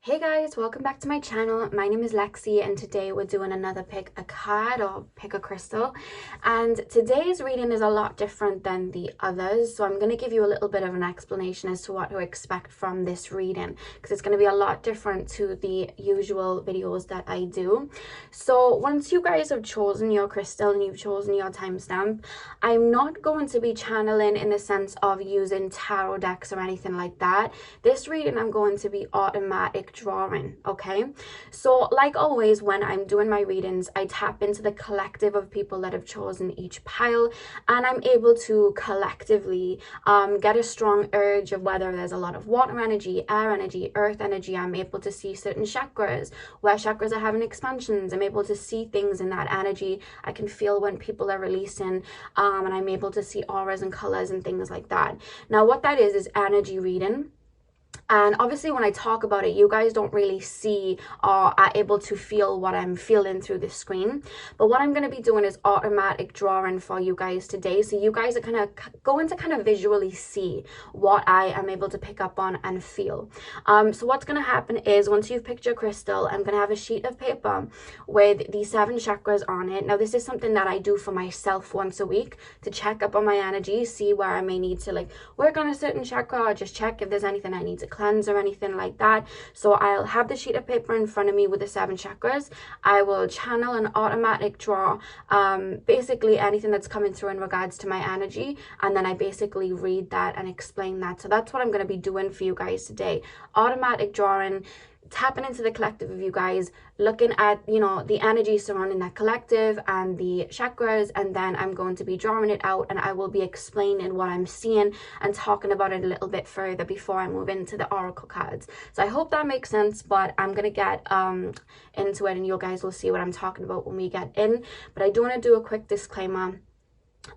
Hey guys, welcome back to my channel. My name is Lexi and today we're doing another pick a card or pick a crystal. And today's reading is a lot different than the others. So I'm going to give you a little bit of an explanation as to what to expect from this reading, because it's going to be a lot different to the usual videos that I do. So once you guys have chosen your crystal and you've chosen your timestamp, I'm not going to be channeling in the sense of using tarot decks or anything like that. This reading I'm going to be automatic drawing. Okay, so like always when I'm doing my readings, I tap into the collective of people that have chosen each pile, and I'm able to collectively get a strong urge of whether there's a lot of water energy, air energy, earth energy. I'm able to see certain chakras, where chakras are having expansions. I'm able to see things in that energy. I can feel when people are releasing, and I'm able to see auras and colors and things like that. Now what that is energy reading. And obviously when I talk about it, you guys don't really see or are able to feel what I'm feeling through the screen. But what I'm going to be doing is automatic drawing for you guys today. So you guys are kind of going to kind of visually see what I am able to pick up on and feel. So what's going to happen is once you've picked your crystal, I'm going to have a sheet of paper with the 7 chakras on it. Now this is something that I do for myself once a week to check up on my energy, see where I may need to work on a certain chakra, or just check if there's anything I need to cleanse or anything like that. So I'll have the sheet of paper in front of me with the 7 chakras. I will channel an automatic draw, basically anything that's coming through in regards to my energy, and then I basically read that and explain that. So that's what I'm going to be doing for you guys today. Automatic drawing, tapping into the collective of you guys, looking at the energy surrounding that collective and the chakras, and then I'm going to be drawing it out and I will be explaining what I'm seeing and talking about it a little bit further before I move into the oracle cards. So I hope that makes sense, but I'm gonna get into it and you guys will see what I'm talking about when we get in. But I do want to do a quick disclaimer.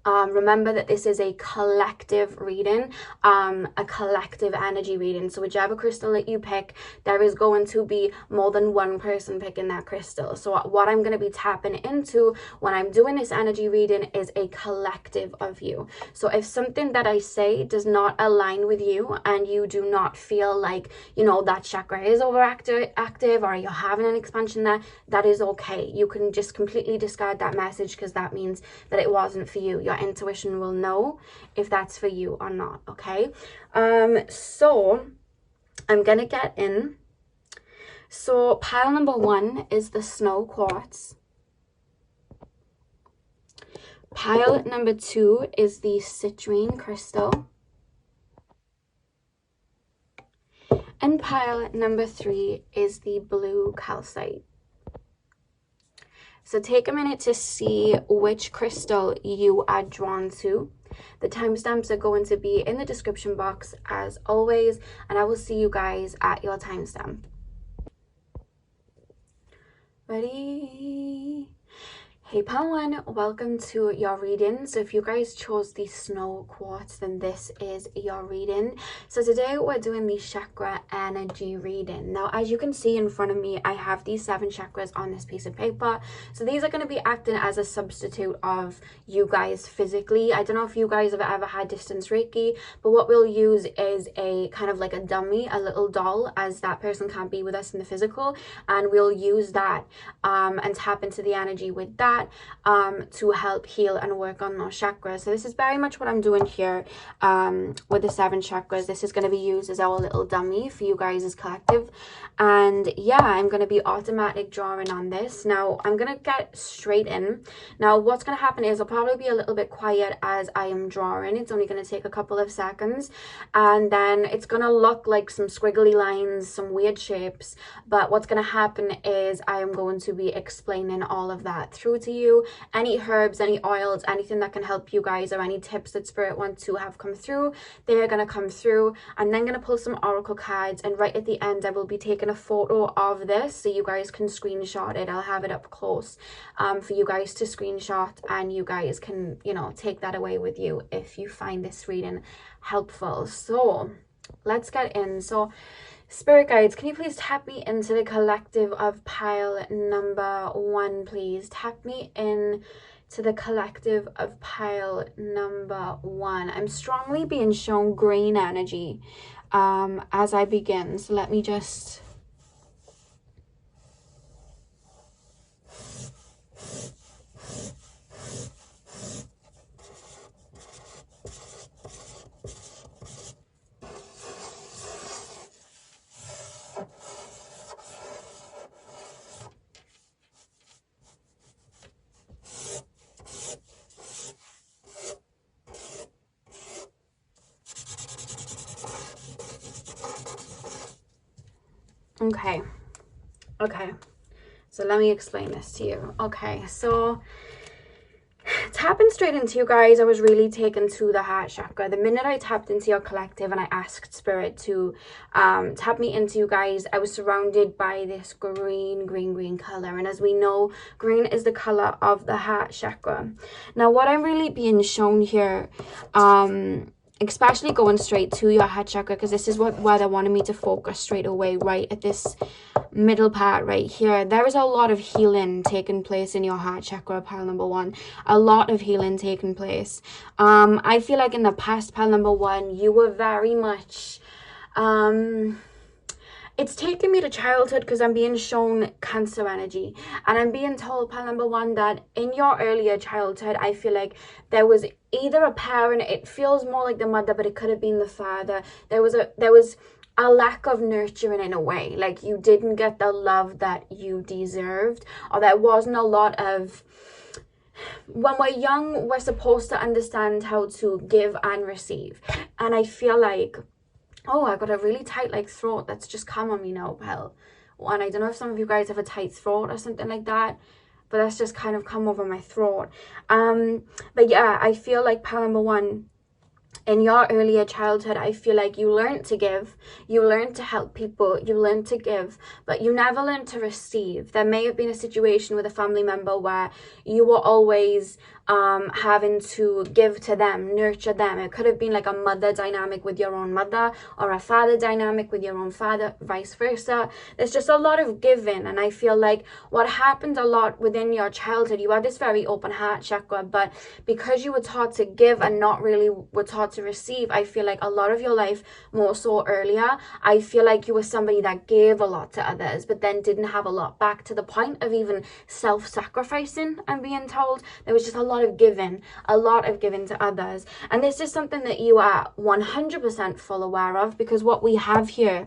Remember that this is a collective reading, a collective energy reading. So whichever crystal that you pick, there is going to be more than one person picking that crystal. So what I'm going to be tapping into when I'm doing this energy reading is a collective of you. So if something that I say does not align with you and you do not feel like that chakra is overactive or you're having an expansion there, that is okay. You can just completely discard that message, because that means that it wasn't for you. Your intuition will know if that's for you or not. Okay, so I'm gonna get in. So pile number 1 is the snow quartz. Pile number 2 is the citrine crystal, and pile number 3 is the blue calcite. So take a minute to see which crystal you are drawn to. The timestamps are going to be in the description box as always, and I will see you guys at your timestamp. Ready? Hey pile 1, welcome to your reading. So if you guys chose the snow quartz, then this is your reading. So today we're doing the chakra energy reading. Now as you can see in front of me, I have these 7 chakras on this piece of paper. So these are going to be acting as a substitute of you guys physically. I don't know if you guys have ever had distance Reiki, but what we'll use is a kind of like a dummy, a little doll, as that person can't be with us in the physical, and we'll use that and tap into the energy with that to help heal and work on those chakras. So this is very much what I'm doing here with the 7 chakras. This is going to be used as our little dummy for you guys as collective. And yeah, I'm going to be automatic drawing on this. Now I'm going to get straight in. Now what's going to happen is I'll probably be a little bit quiet as I am drawing. It's only going to take a couple of seconds, and then it's going to look like some squiggly lines, some weird shapes, but what's going to happen is I am going to be explaining all of that through to you. Any herbs, any oils, anything that can help you guys, or any tips that spirit wants to have come through, they're going to come through. I'm then going to pull some oracle cards, and right at the end I will be taking a photo of this so you guys can screenshot it. I'll have it up close for you guys to screenshot, and you guys can take that away with you if you find this reading helpful. So let's get in. So spirit guides, can you please tap me into the collective of pile number 1, please? Tap me in to the collective of pile number 1. I'm strongly being shown green energy as I begin. So let me just Okay. Okay. So let me explain this to you. Okay, so tapping straight into you guys, I was really taken to the heart chakra. The minute I tapped into your collective and I asked spirit to tap me into you guys, I was surrounded by this green color. And as we know, green is the color of the heart chakra. Now, what I'm really being shown here, especially going straight to your heart chakra, because this is where they wanted me to focus straight away, right at this middle part right here. There is a lot of healing taking place in your heart chakra, pile number one. A lot of healing taking place. I feel like in the past, pile number one, you were very much it's taken me to childhood, because I'm being shown Cancer energy, and I'm being told, pile number one, that in your earlier childhood, I feel like there was either a parent, it feels more like the mother, but it could have been the father. There was a lack of nurturing in a way, like you didn't get the love that you deserved, or there wasn't a lot of, when we're young, we're supposed to understand how to give and receive. And I feel like, oh, I got a really tight like throat that's just come on me now, pal. And I don't know if some of you guys have a tight throat or something like that, but that's just kind of come over my throat. But yeah, I feel like pal number one, in your earlier childhood, I feel like you learned to give, you learned to help people, you learned to give, but you never learned to receive. There may have been a situation with a family member where you were always having to give to them, nurture them. It could have been like a mother dynamic with your own mother, or a father dynamic with your own father, vice versa. There's just a lot of giving, and I feel like what happened a lot within your childhood, you had this very open heart chakra, but because you were taught to give and not really were taught to receive, I feel like a lot of your life, more so earlier, I feel like you were somebody that gave a lot to others, but then didn't have a lot back, to the point of even self-sacrificing. I'm being told there was just a lot of giving to others. And this is something that you are 100% full aware of, because what we have here,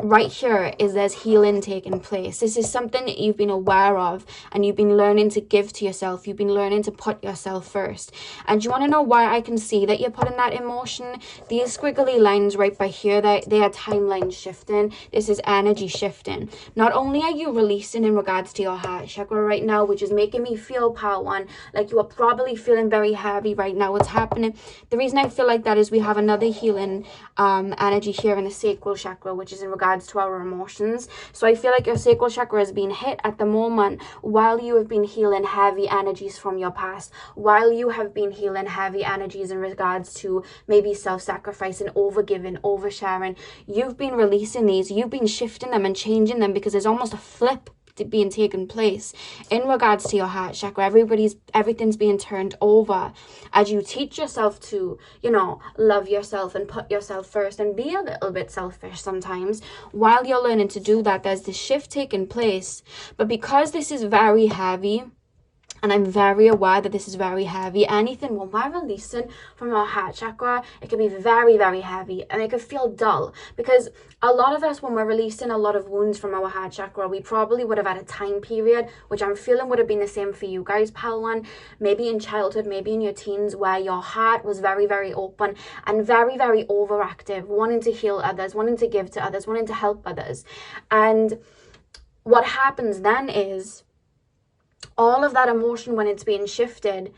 right here, is there's healing taking place. This is something that you've been aware of, and you've been learning to give to yourself. You've been learning to put yourself first. And do you want to know why I can see that you're putting that emotion? These squiggly lines right by here, they are timeline shifting. This is energy shifting. Not only are you releasing in regards to your heart chakra right now, which is making me feel, pal one, like you are probably feeling very heavy right now. What's happening? The reason I feel like that is we have another healing energy here in the sacral chakra, which is in regards to our emotions. So I feel like your sacral chakra is being hit at the moment while you have been healing heavy energies from your past, while you have been healing heavy energies in regards to maybe self-sacrificing, overgiving, oversharing. You've been releasing these, you've been shifting them and changing them, because there's almost a flip being taken place in regards to your heart chakra. Everything's being turned over as you teach yourself to, you know, love yourself and put yourself first and be a little bit selfish sometimes. While you're learning to do that, there's this shift taking place. But because this is very heavy, and I'm very aware that this is very heavy, anything when we're releasing from our heart chakra, it can be very, very heavy, and it can feel dull, because a lot of us, when we're releasing a lot of wounds from our heart chakra, we probably would have had a time period, which I'm feeling would have been the same for you guys, pal one, maybe in childhood, maybe in your teens, where your heart was very, very open and very, very overactive, wanting to heal others, wanting to give to others, wanting to help others. And what happens then is, all of that emotion, when it's being shifted,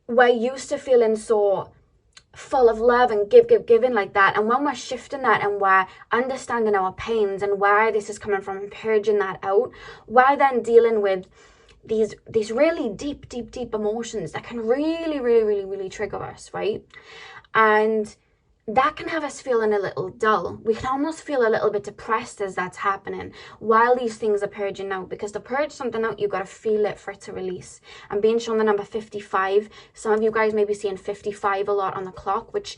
we're used to feeling so full of love and giving like that. And when we're shifting that and we're understanding our pains and where this is coming from and purging that out, we're then dealing with these really deep emotions that can really trigger us, right? And that can have us feeling a little dull. We can almost feel a little bit depressed as that's happening while these things are purging out, because to purge something out, you've got to feel it for it to release. I'm being shown the number 55. Some of you guys may be seeing 55 a lot on the clock, which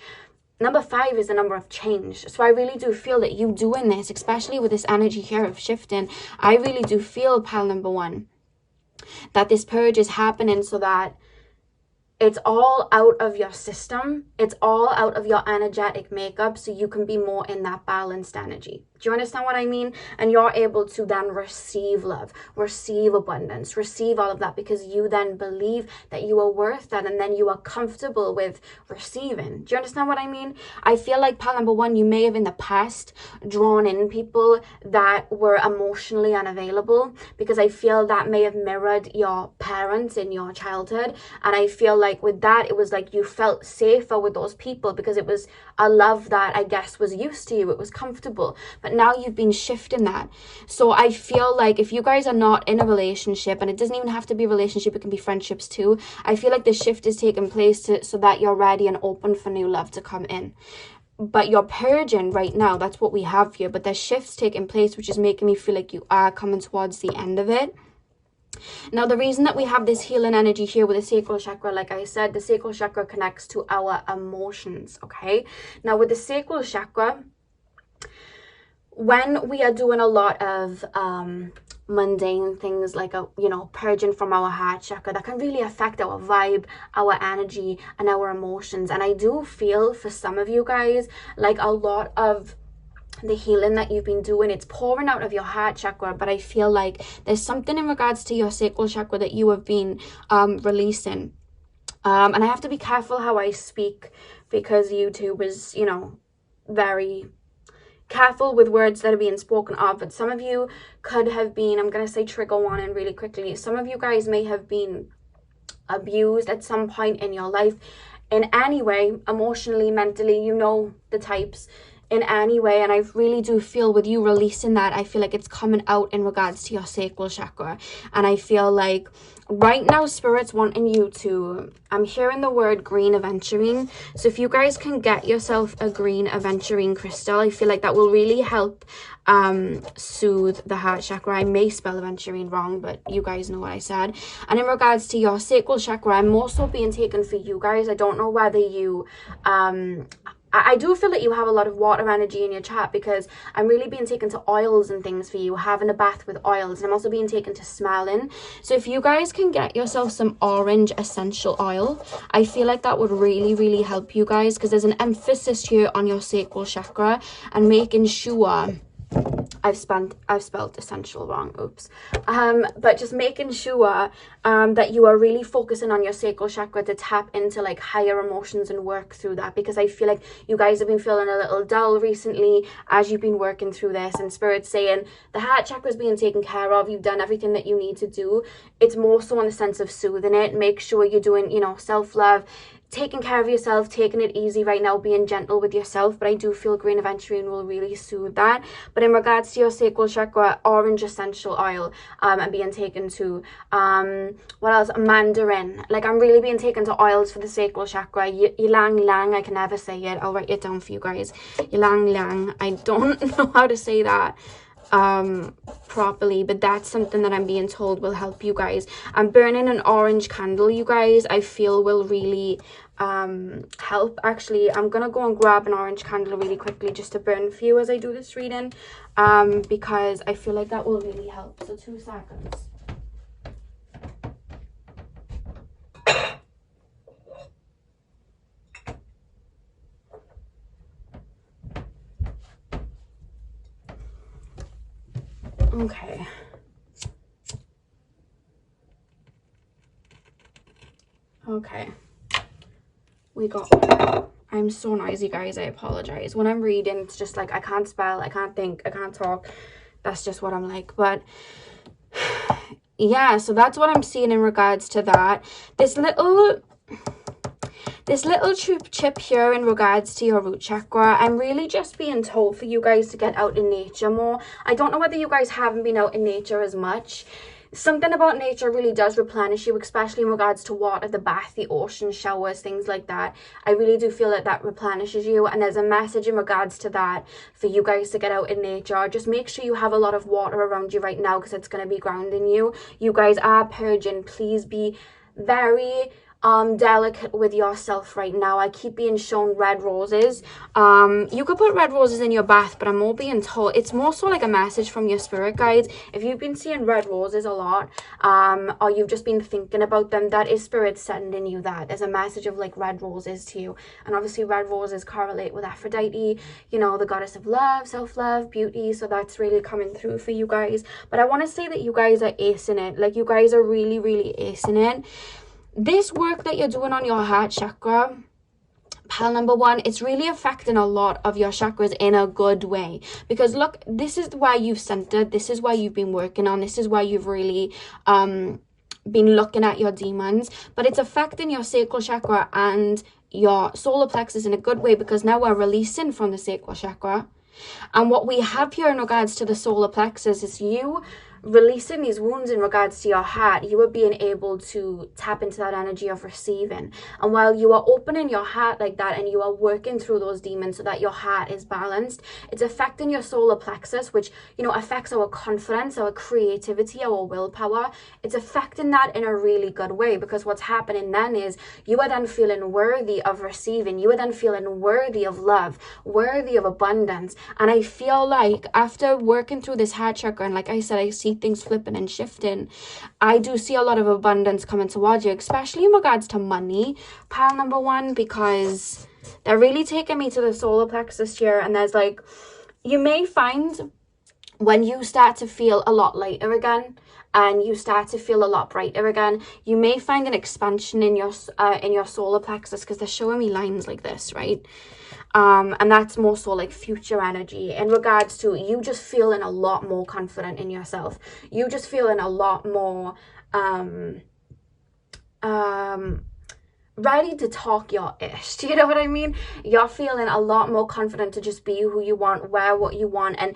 number 5 is the number of change. So I really do feel that you doing this, especially with this energy here of shifting, I really do feel, pal number one, that this purge is happening so that It's all out of your system. It's all out of your energetic makeup, so you can be more in that balanced energy. Do you understand what I mean? And you're able to then receive love, receive abundance, receive all of that, because you then believe that you are worth that, and then you are comfortable with receiving. Do you understand what I mean? I feel like, pile number one, you may have in the past drawn in people that were emotionally unavailable, because I feel that may have mirrored your parents in your childhood. And I feel like with that, it was like you felt safer with those people because it was a love that I guess was used to you. It was comfortable. But now you've been shifting that. So I feel like if you guys are not in a relationship, and it doesn't even have to be a relationship, it can be friendships too, I feel like the shift is taking place so that you're ready and open for new love to come in. But you're purging right now. That's what we have here. But there's shifts taking place, which is making me feel like you are coming towards the end of it. Now, the reason that we have this healing energy here with the sacral chakra, like I said, the sacral chakra connects to our emotions, okay? Now, with the sacral chakra, when we are doing a lot of mundane things like purging from our heart chakra, that can really affect our vibe, our energy, and our emotions. And I do feel for some of you guys, like a lot of the healing that you've been doing, it's pouring out of your heart chakra, but I feel like there's something in regards to your sacral chakra that you have been releasing. And I have to be careful how I speak, because YouTube is, very careful with words that are being spoken of. But some of you could have been, I'm going to say trigger warning really quickly, some of you guys may have been abused at some point in your life in any way, emotionally, mentally, the types, in any way. And I really do feel with you releasing that, I feel like it's coming out in regards to your sacral chakra. And I feel like right now Spirit's wanting you to, I'm hearing the word green aventurine. So if you guys can get yourself a green aventurine crystal, I feel like that will really help soothe the heart chakra. I may spell aventurine wrong, but you guys know what I said. And in regards to your sacral chakra, I'm also being taken for you guys. I don't know whether you I do feel that you have a lot of water energy in your chart, because I'm really being taken to oils and things for you, having a bath with oils. And I'm also being taken to smelling. So if you guys can get yourself some orange essential oil, I feel like that would really, really help you guys, because there's an emphasis here on your sacral chakra and making sure, I've spelled essential wrong, oops. But just making sure that you are really focusing on your sacral chakra to tap into like higher emotions and work through that, because I feel like you guys have been feeling a little dull recently as you've been working through this, and Spirit's saying the heart chakra is being taken care of. You've done everything that you need to do. It's more so in the sense of soothing it. Make sure you're doing, self-love, taking care of yourself, taking it easy right now, being gentle with yourself. But I do feel green aventurine will really soothe that. But in regards to your sacral chakra, orange essential oil, and being taken to what else, mandarin. Like, I'm really being taken to oils for the sacral chakra. Ylang Lang, I can never say it, I'll write it down for you guys. Ylang Lang, I don't know how to say that properly, but that's something that I'm being told will help you guys. And burning an orange candle, you guys, I feel will really help. Actually, I'm gonna go and grab an orange candle really quickly just to burn for you as I do this reading, because I feel like that will really help. So 2 seconds. Okay. Okay. We got one. I'm so noisy, guys. I apologize. When I'm reading, it's just like I can't spell, I can't think, I can't talk. That's just what I'm like. But yeah, so that's what I'm seeing in regards to that. This little chip here in regards to your root chakra, I'm really just being told for you guys to get out in nature more. I don't know whether you guys haven't been out in nature as much. Something about nature really does replenish you, especially in regards to water, the bath, the ocean, showers, things like that. I really do feel that that replenishes you, and there's a message in regards to that for you guys to get out in nature. Just make sure you have a lot of water around you right now, because it's going to be grounding you. You guys are purging. Please be very delicate with yourself right now. I keep being shown red roses. You could put red roses in your bath, but I'm more being told it's more so like a message from your spirit guides. If you've been seeing red roses a lot, or you've just been thinking about them, that is spirit sending you that as a message of like red roses to you. And obviously red roses correlate with Aphrodite, you know, the goddess of love, self-love, beauty. So that's really coming through for you guys. But I want to say that you guys are acing it. Like, you guys are really, really acing it. This work that you're doing on your heart chakra, pile number one, it's really affecting a lot of your chakras in a good way. Because look, this is why you've centered, this is why you've been working on, this is why you've really been looking at your demons. But it's affecting your sacral chakra and your solar plexus in a good way, because now we're releasing from the sacral chakra. And what we have here in regards to the solar plexus is you releasing these wounds in regards to your heart. You are being able to tap into that energy of receiving. And while you are opening your heart like that and you are working through those demons so that your heart is balanced, it's affecting your solar plexus, which, you know, affects our confidence, our creativity, our willpower. It's affecting that in a really good way, because what's happening then is you are then feeling worthy of receiving. You are then feeling worthy of love, worthy of abundance. And I feel like after working through this heart chakra, and like I said, I see things flipping and shifting, I do see a lot of abundance coming towards you, especially in regards to money, pile number one, because they're really taking me to the solar plexus here. And there's like, you may find when you start to feel a lot lighter again and you start to feel a lot brighter again, you may find an expansion in your solar plexus, because they're showing me lines like this, right? And that's more so like future energy in regards to you just feeling a lot more confident in yourself. You just feeling a lot more ready to talk your ish. Do you know what I mean? You're feeling a lot more confident to just be who you want, wear what you want, and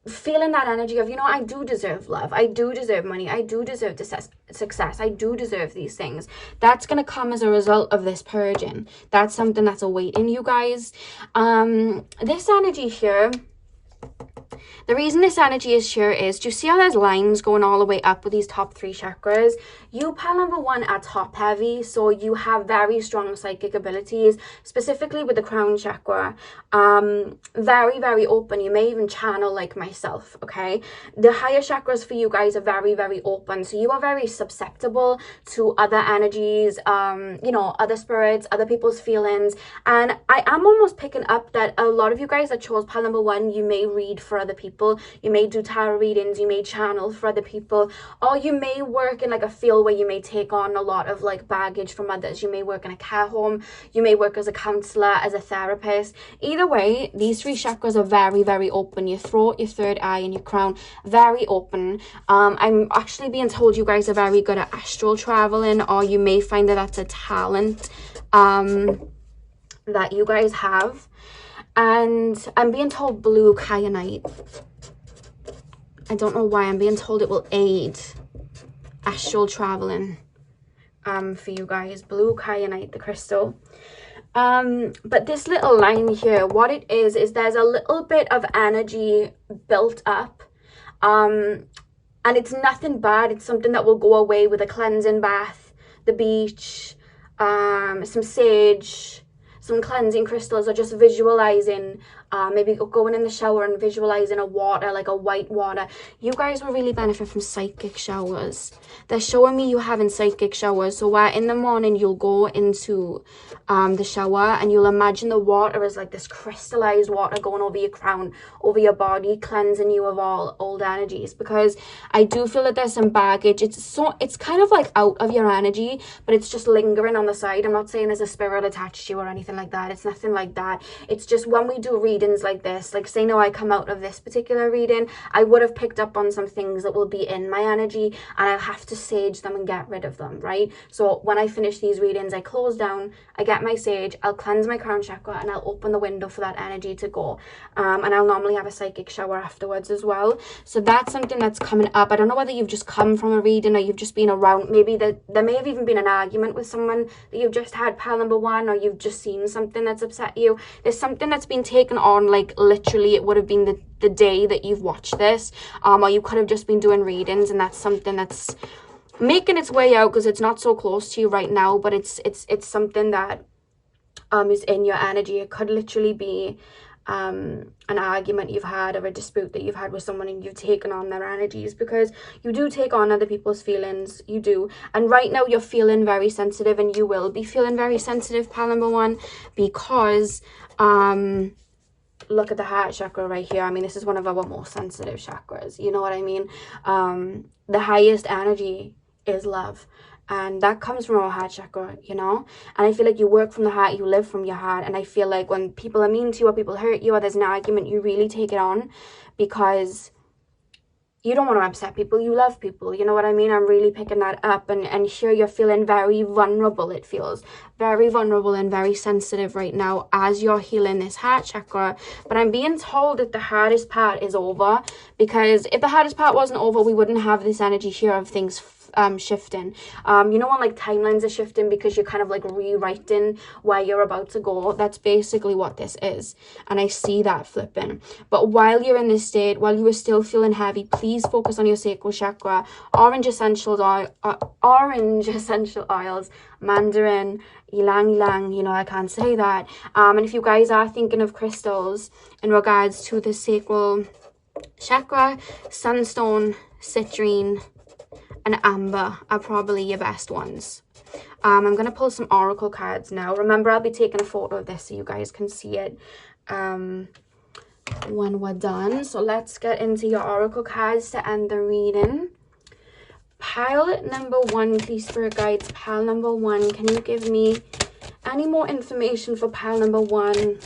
feeling that energy of, you know, I do deserve love, I do deserve money, I do deserve success, I do deserve these things. That's going to come as a result of this purging. That's something that's awaiting you guys. This energy here, the reason this energy is here is, do you see how there's lines going all the way up with these top three chakras? You, pile number one, are top heavy, so you have very strong psychic abilities, specifically with the crown chakra. Very, very open. You may even channel like myself, okay? The higher chakras for you guys are very, very open, so you are very susceptible to other energies, you know, other spirits, other people's feelings. And I am almost picking up that a lot of you guys that chose pile number one, you may read for other people, you may do tarot readings, you may channel for other people, or you may work in like a field where you may take on a lot of like baggage from others. You may work in a care home, you may work as a counselor, as a therapist. Either way, these three chakras are very, very open. Your throat, your third eye, and your crown, very open. I'm actually being told you guys are very good at astral traveling, or you may find that that's a talent that you guys have. And I'm being told blue kyanite. I don't know why. I'm being told it will aid astral traveling for you guys. Blue kyanite, the crystal. But this little line here, what it is there's a little bit of energy built up. And it's nothing bad. It's something that will go away with a cleansing bath, the beach, some sage, some cleansing crystals, or just visualizing, maybe going in the shower and visualizing a water, like a white water. You guys will really benefit from psychic showers. They're showing me you having psychic showers. So where in the morning you'll go into the shower and you'll imagine the water is like this crystallized water going over your crown, over your body, cleansing you of all old energies. Because I do feel that there's some baggage. It's kind of like out of your energy, but it's just lingering on the side. I'm not saying there's a spirit attached to you or anything like that. It's nothing like that. It's just when we do readings like this, like say now I come out of this particular reading, I would have picked up on some things that will be in my energy, and I'll have to sage them and get rid of them, right? So when I finish these readings, I close down, I get my sage, I'll cleanse my crown chakra, and I'll open the window for that energy to go. And I'll normally have a psychic shower afterwards as well. So that's something that's coming up. I don't know whether you've just come from a reading or you've just been around. Maybe there may have even been an argument with someone that you've just had, pile number one, or you've just seen something that's upset you. There's something that's been taken on, like literally it would have been the day that you've watched this, or you could have just been doing readings, and that's something that's making its way out because it's not so close to you right now, but it's something that is in your energy. It could literally be an argument you've had or a dispute that you've had with someone, and you've taken on their energies, because you do take on other people's feelings, you do. And right now you're feeling very sensitive, and you will be feeling very sensitive, pile number one, because look at the heart chakra right here. I mean, this is one of our most sensitive chakras, you know what I mean? The highest energy is love, and that comes from our heart chakra, you know. And I feel like you work from the heart, you live from your heart. And I feel like when people are mean to you, or people hurt you, or there's an argument, you really take it on because you don't want to upset people. You love people, you know what I mean? I'm really picking that up. And here you're feeling very vulnerable. It feels very vulnerable and very sensitive right now as you're healing this heart chakra. But I'm being told that the hardest part is over, because if the hardest part wasn't over, we wouldn't have this energy here of things shifting. You know when like timelines are shifting because you're kind of like rewriting where you're about to go? That's basically what this is, and I see that flipping. But while you're in this state, while you are still feeling heavy, please focus on your sacral chakra. Orange essential oils, mandarin, ylang ylang, you know, I can't say that. And if you guys are thinking of crystals in regards to the sacral chakra, sunstone, citrine, and amber are probably your best ones. I'm going to pull some oracle cards now. Remember, I'll be taking a photo of this so you guys can see it when we're done. So let's get into your oracle cards to end the reading. Pile number one, please, spirit guides. Pile number one, can you give me any more information for pile number one?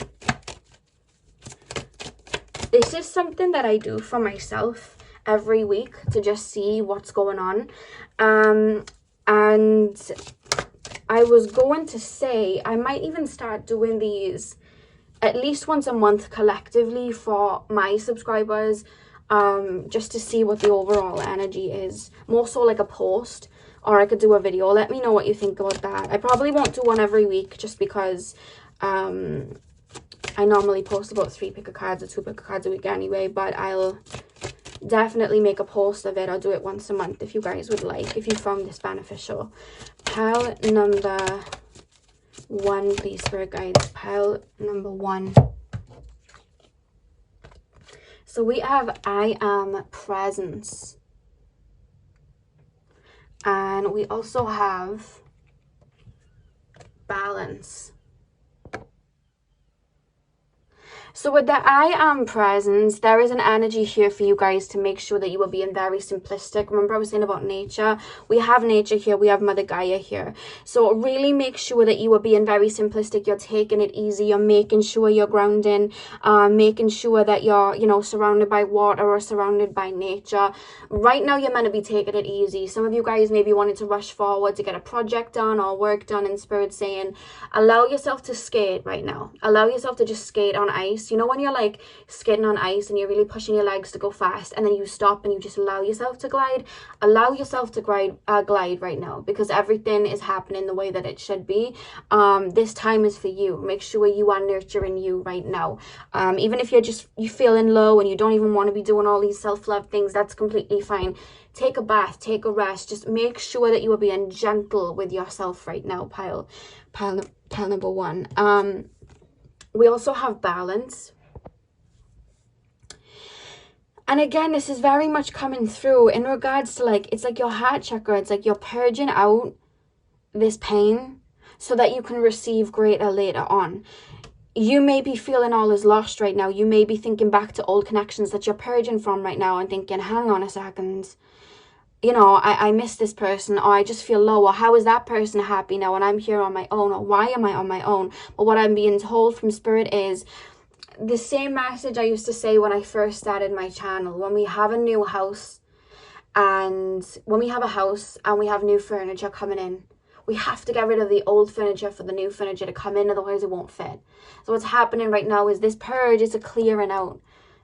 This is something that I do for myself every week to just see what's going on. And I was going to say I might even start doing these at least once a month collectively for my subscribers, just to see what the overall energy is, more so like a post, or I could do a video. Let me know what you think about that. I probably won't do one every week just because I normally post about 3 pick a cards or 2 pick a cards a week anyway, but I'll definitely make a post of it. I'll do it once a month if you guys would like, if you found this beneficial. Pile number one, please, spirit guides. Pile number one. So we have I am presence, and we also have balance. So with the I am presence, there is an energy here for you guys to make sure that you are being very simplistic. Remember I was saying about nature? We have nature here. We have Mother Gaia here. So really make sure that you are being very simplistic. You're taking it easy. You're making sure you're grounding, making sure that you're, you know, surrounded by water or surrounded by nature. Right now, you're meant to be taking it easy. Some of you guys maybe wanted to rush forward to get a project done or work done, and Spirit saying, allow yourself to skate right now. Allow yourself to just skate on ice. You know when you're like skating on ice and you're really pushing your legs to go fast, and then you stop and you just allow yourself to glide? Allow yourself to glide right now, because everything is happening the way that it should be. This time is for you. Make sure you are nurturing you right now. Even if you're feeling low and you don't even want to be doing all these self-love things, that's completely fine. Take a bath, take a rest. Just make sure that you are being gentle with yourself right now, pile number one. We also have balance. And again, this is very much coming through in regards to, like, it's like your heart chakra. It's like you're purging out this pain so that you can receive greater later on. You may be feeling all is lost right now. You may be thinking back to old connections that you're purging from right now and thinking, hang on a second, you know, I miss this person, or I just feel low, or how is that person happy now and I'm here on my own, or why am I on my own? But what I'm being told from Spirit is the same message I used to say when I first started my channel. When we have a new house, and when we have a house and we have new furniture coming in, we have to get rid of the old furniture for the new furniture to come in, otherwise it won't fit. So what's happening right now is this purge is a clearing out.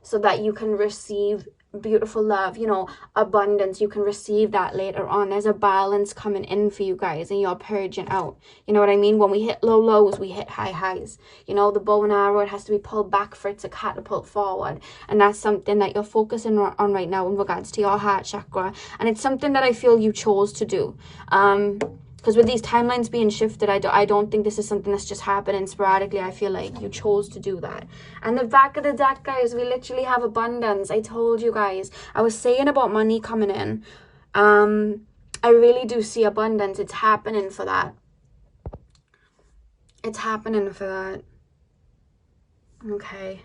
so that you can receive beautiful love, you know, abundance. You can receive that later on. There's a balance coming in for you guys, and you're purging out. You know what I mean? When we hit low lows, we hit high highs. You know, the bow and arrow, it has to be pulled back for it to catapult forward. And that's something that you're focusing on right now in regards to your heart chakra. And it's something that I feel you chose to do. Because with these timelines being shifted, I don't think this is something that's just happening sporadically. I feel like you chose to do that. And the back of the deck, guys, we literally have abundance. I told you guys. I was saying about money coming in. I really do see abundance. It's happening for that. It's happening for that. Okay.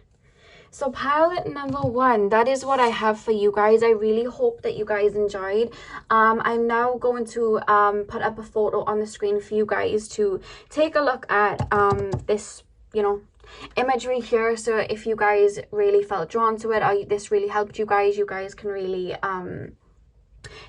So pilot number 1, that is what I have for you guys. I really hope that you guys enjoyed. I'm now going to put up a photo on the screen for you guys to take a look at this, you know, imagery here. So if you guys really felt drawn to it, or this really helped you guys can really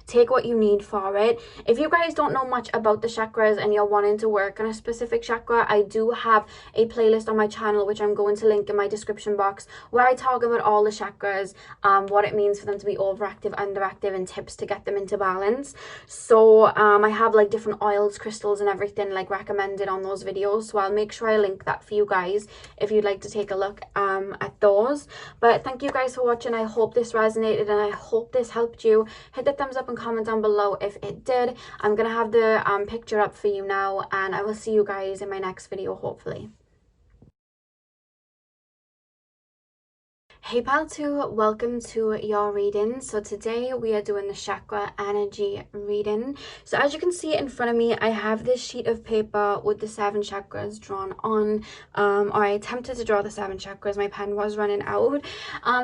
take what you need for it. If you guys don't know much about the chakras and you're wanting to work on a specific chakra, I do have a playlist on my channel, which I'm going to link in my description box, where I talk about all the chakras, what it means for them to be overactive, underactive, and tips to get them into balance. So I have like different oils, crystals, and everything like recommended on those videos, so I'll make sure I link that for you guys if you'd like to take a look at those. But thank you guys for watching. I hope this resonated and I hope this helped you. Hit the thumbs up and comment down below if it did. I'm gonna have the picture up for you now, and I will see you guys in my next video, hopefully. Hey pal 2, welcome to your reading. So today we are doing the chakra energy reading. So as you can see in front of me, I have this sheet of paper with the 7 chakras drawn on, or I attempted to draw the 7 chakras. My pen was running out.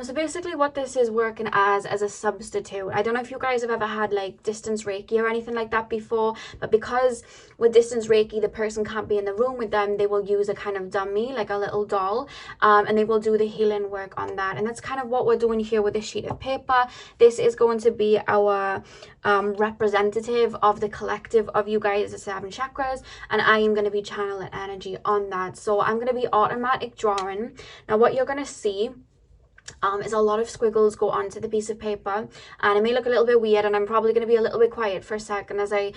So basically what this is working as a substitute. I don't know if you guys have ever had like distance Reiki or anything like that before, but because with distance Reiki, the person can't be in the room with them, they will use a kind of dummy, like a little doll, and they will do the healing work on that. And that's kind of what we're doing here with this sheet of paper. This is going to be our representative of the collective of you guys, the 7 chakras, and I am going to be channeling energy on that. So I'm going to be automatic drawing. Now what you're going to see is a lot of squiggles go onto the piece of paper, and it may look a little bit weird, and I'm probably going to be a little bit quiet for a second as I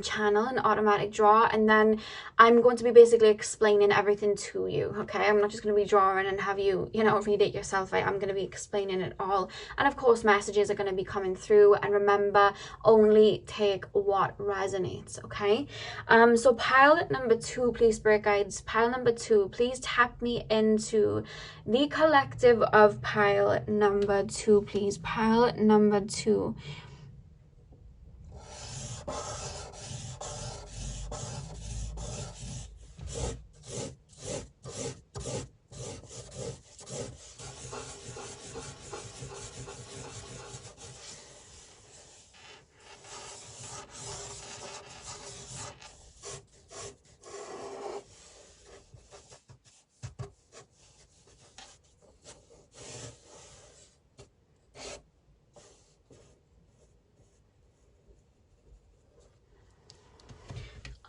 channel an automatic draw, and then I'm going to be basically explaining everything to you. Okay, I'm not just going to be drawing and have you, you know, read it yourself. I'm going to be explaining it all, and of course messages are going to be coming through, and remember, only take what resonates. Okay, so pile number 2, please, spirit guides, pile number 2, please tap me into the collective of pile number 2, please. Pile number 2.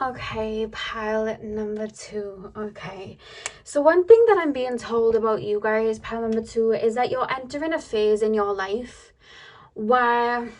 Okay, pile number 2. Okay, so one thing that I'm being told about you guys, pile number 2, is that you're entering a phase in your life where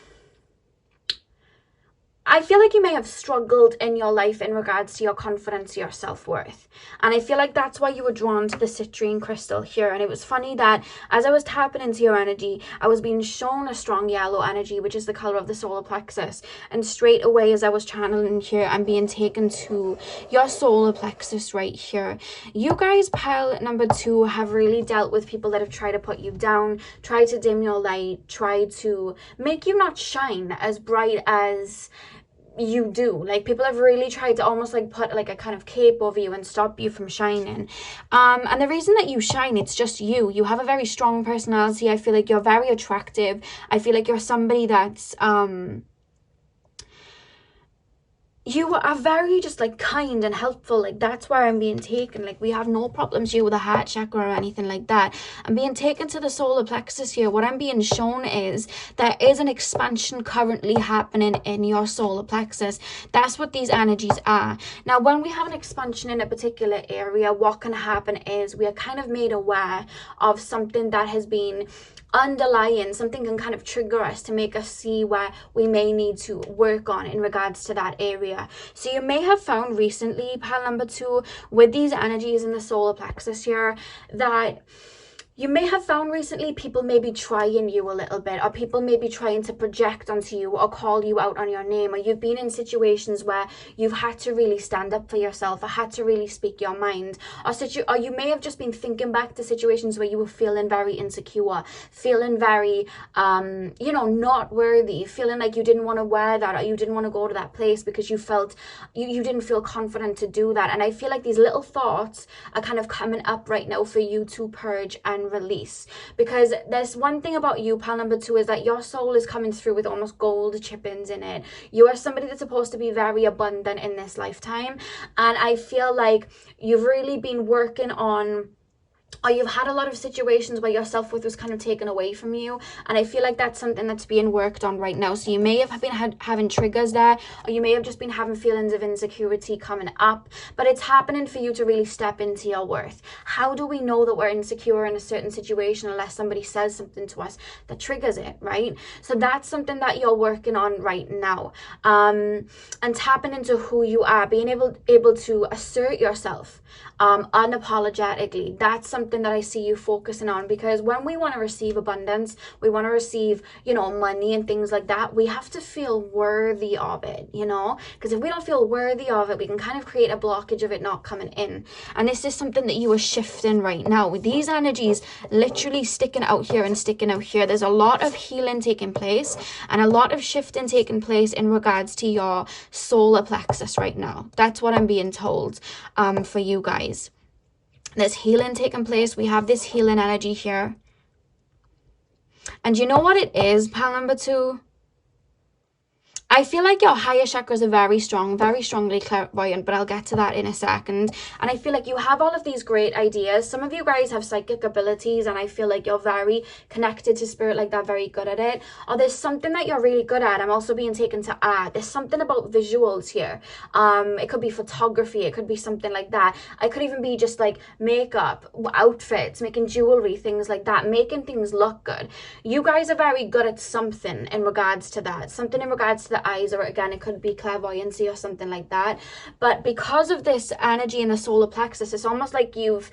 I feel like you may have struggled in your life in regards to your confidence, your self-worth. And I feel like that's why you were drawn to the citrine crystal here. And it was funny that as I was tapping into your energy, I was being shown a strong yellow energy, which is the color of the solar plexus. And straight away, as I was channeling here, I'm being taken to your solar plexus right here. You guys, pile number 2, have really dealt with people that have tried to put you down, tried to dim your light, tried to make you not shine as bright as you do. Like, people have really tried to almost like put like a kind of cape over you and stop you from shining, and the reason that you shine, it's just you have a very strong personality. I feel like you're very attractive. I feel like you're somebody that's you are very just like kind and helpful. Like that's where I'm being taken. Like we have no problems here with the heart chakra or anything like that. I'm being taken to the solar plexus here. What I'm being shown is there is an expansion currently happening in your solar plexus. That's what these energies are. Now when we have an expansion in a particular area, what can happen is we are kind of made aware of something that has been underlying. Something can kind of trigger us to make us see where we may need to work on in regards to that area. So you may have found recently, pile number 2, with these energies in the solar plexus here, that you may have found recently people may be trying you a little bit, or people may be trying to project onto you or call you out on your name, or you've been in situations where you've had to really stand up for yourself or had to really speak your mind, or you may have just been thinking back to situations where you were feeling very insecure, feeling very you know, not worthy, feeling like you didn't want to wear that, or you didn't want to go to that place because you felt you didn't feel confident to do that. And I feel like these little thoughts are kind of coming up right now for you to purge and release, because there's one thing about you, pile number 2, is that your soul is coming through with almost gold chippings in it. You are somebody that's supposed to be very abundant in this lifetime, and I feel like you've really been working on, or you've had a lot of situations where your self-worth was kind of taken away from you, and I feel like that's something that's being worked on right now. So you may have been having triggers there, or you may have just been having feelings of insecurity coming up, but it's happening for you to really step into your worth. How do we know that we're insecure in a certain situation unless somebody says something to us that triggers it, right? So that's something that you're working on right now, and tapping into who you are, being able to assert yourself unapologetically. That's something that I see you focusing on, because when we want to receive abundance, we want to receive, you know, money and things like that, we have to feel worthy of it, you know, because if we don't feel worthy of it, we can kind of create a blockage of it not coming in. And this is something that you are shifting right now with these energies literally sticking out here and sticking out here. There's a lot of healing taking place and a lot of shifting taking place in regards to your solar plexus right now. That's what I'm being told for you guys. There's healing taking place. We have this healing energy here. And you know what it is, pile number 2? I feel like your higher chakras are very strong, very strongly clairvoyant, but I'll get to that in a second. And I feel like you have all of these great ideas. Some of you guys have psychic abilities, and I feel like you're very connected to spirit, like that, very good at it. Or there's something that you're really good at. I'm also being taken to art. There's something about visuals here. It could be photography. It could be something like that. It could even be just like makeup, outfits, making jewelry, things like that, making things look good. You guys are very good at something in regards to that. Something in regards to the eyes, or again it could be clairvoyancy or something like that. But because of this energy in the solar plexus, it's almost like you've,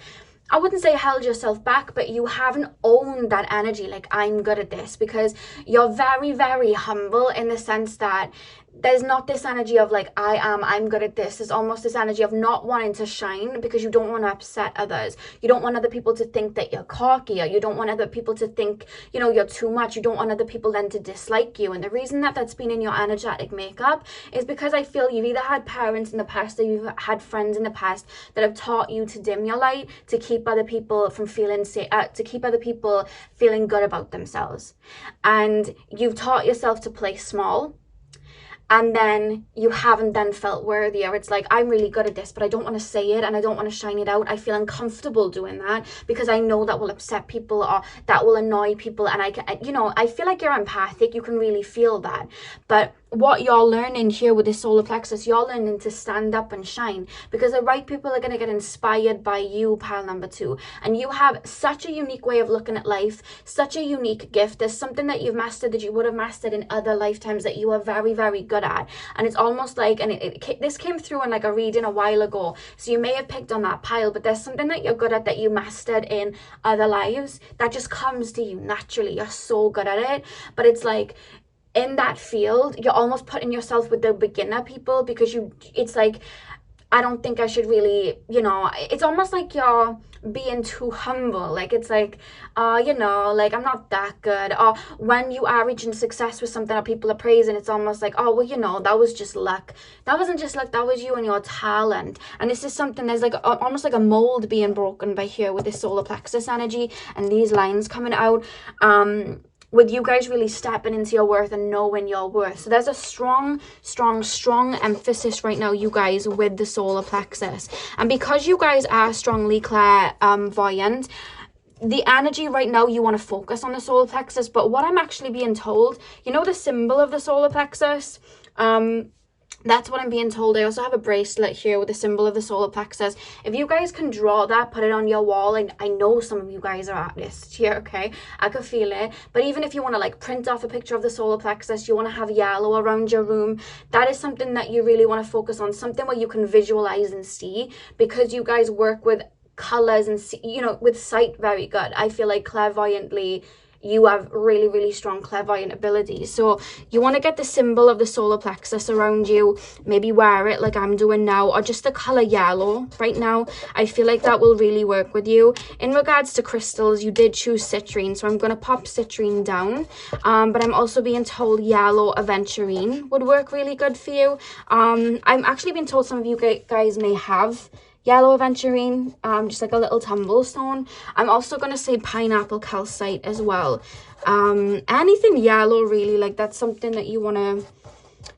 I wouldn't say held yourself back, but you haven't owned that energy, like I'm good at this, because you're very, very humble in the sense that there's not this energy of like I'm good at this. There's almost this energy of not wanting to shine because you don't want to upset others. You don't want other people to think that you're cocky, or you don't want other people to think, you know, you're too much. You don't want other people then to dislike you. And the reason that that's been in your energetic makeup is because I feel you've either had parents in the past, or you've had friends in the past that have taught you to dim your light, to keep other people from feeling to keep other people feeling good about themselves. And you've taught yourself to play small, and then you haven't then felt worthy, or it's like, I'm really good at this, but I don't want to say it and I don't want to shine it out. I feel uncomfortable doing that because I know that will upset people or that will annoy people. And I can, you know, I feel like you're empathic. You can really feel that. But what you're learning here with this solar plexus, you're learning to stand up and shine, because the right people are going to get inspired by you, pile number 2. And you have such a unique way of looking at life, such a unique gift. There's something that you've mastered that you would have mastered in other lifetimes that you are very, very good at. And it's almost like, and this came through in like a reading a while ago, so you may have picked on that pile, but there's something that you're good at that you mastered in other lives that just comes to you naturally. You're so good at it. But it's like, in that field, you're almost putting yourself with the beginner people, because it's like, I don't think I should really, you know, it's almost like you're being too humble. Like, it's like, you know, like, I'm not that good. Or when you are reaching success with something that people are praising, it's almost like, oh, well, you know, that was just luck. That wasn't just luck, that was you and your talent. And this is something, there's like almost like a mold being broken by here with this solar plexus energy and these lines coming out. with you guys really stepping into your worth and knowing your worth. So there's a strong emphasis right now, you guys, with the solar plexus. And because you guys are strongly clairvoyant, the energy right now, you want to focus on the solar plexus. But what I'm actually being told, you know the symbol of the solar plexus? That's what I'm being told. I also have a bracelet here with the symbol of the solar plexus. If you guys can draw that, put it on your wall. And I know some of you guys are artists here, okay? I can feel it. But even if you want to like print off a picture of the solar plexus, you want to have yellow around your room, that is something that you really want to focus on. Something where you can visualize and see, because you guys work with colors and see, you know, with sight very good. I feel like clairvoyantly, you have really strong clairvoyant abilities. So you want to get the symbol of the solar plexus around you, maybe wear it like I'm doing now, or just the color yellow right now. I feel like that will really work with you. In regards to crystals, you did choose citrine, so I'm going to pop citrine down, but I'm also being told yellow aventurine would work really good for you. I'm actually being told some of you guys may have yellow aventurine, just like a little tumblestone. I'm also going to say pineapple calcite as well. Anything yellow, really, like that's something that you want to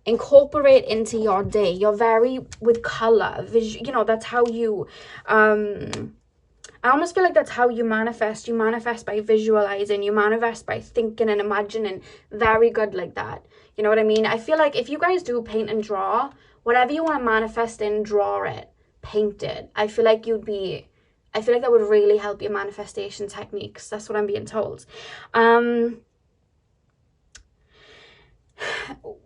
incorporate into your day. You're very with color, you know, that's how you, I almost feel like that's how you manifest. You manifest by visualizing, you manifest by thinking and imagining. Very good like that. You know what I mean? I feel like if you guys do paint and draw, whatever you want to manifest in, draw it. Paint it. I feel like that would really help your manifestation techniques. That's what I'm being told.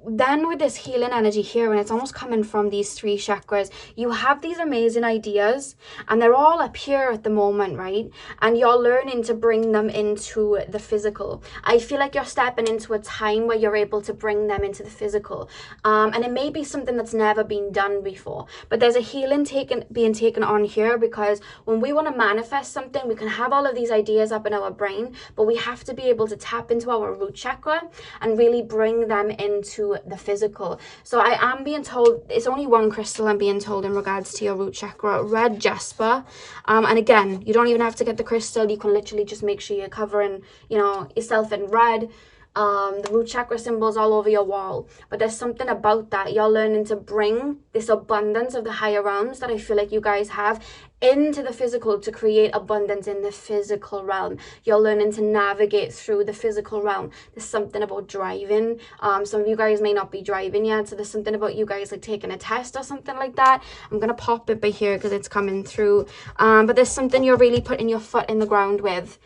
Then with this healing energy here, and it's almost coming from these 3 chakras, you have these amazing ideas and they're all up here at the moment, right? And you're learning to bring them into the physical. I feel like you're stepping into a time where you're able to bring them into the physical, and it may be something that's never been done before, but there's a healing being taken on here, because when we want to manifest something, we can have all of these ideas up in our brain, but we have to be able to tap into our root chakra and really bring them into the physical. So I am being told, it's only one crystal I'm being told in regards to your root chakra, red jasper. And again, you don't even have to get the crystal. You can literally just make sure you're covering, you know, yourself in red. The root chakra symbols all over your wall, but there's something about that. You're learning to bring this abundance of the higher realms that I feel like you guys have into the physical, to create abundance in the physical realm. You're learning to navigate through the physical realm. There's something about driving. Some of you guys may not be driving yet, so there's something about you guys like taking a test or something like that. I'm gonna pop it by here because it's coming through, but there's something you're really putting your foot in the ground with,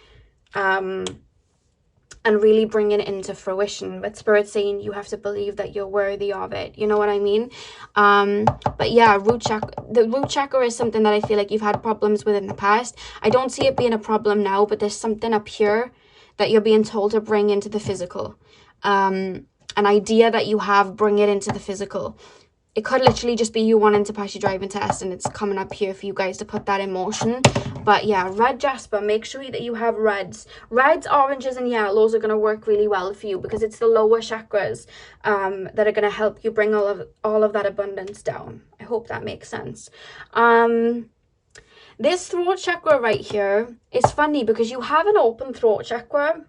and really bringing it into fruition. But Spirit's saying you have to believe that you're worthy of it. You know what I mean? But yeah, the root chakra is something that I feel like you've had problems with in the past. I don't see it being a problem now, but there's something up here that you're being told to bring into the physical. An idea that you have, bring it into the physical. It could literally just be you wanting to pass your driving test, and it's coming up here for you guys to put that in motion. But yeah, red jasper, make sure that you have reds. Reds, oranges, and yellows are going to work really well for you, because it's the lower chakras that are going to help you bring all of that abundance down. I hope that makes sense. This throat chakra right here is funny, because you have an open throat chakra.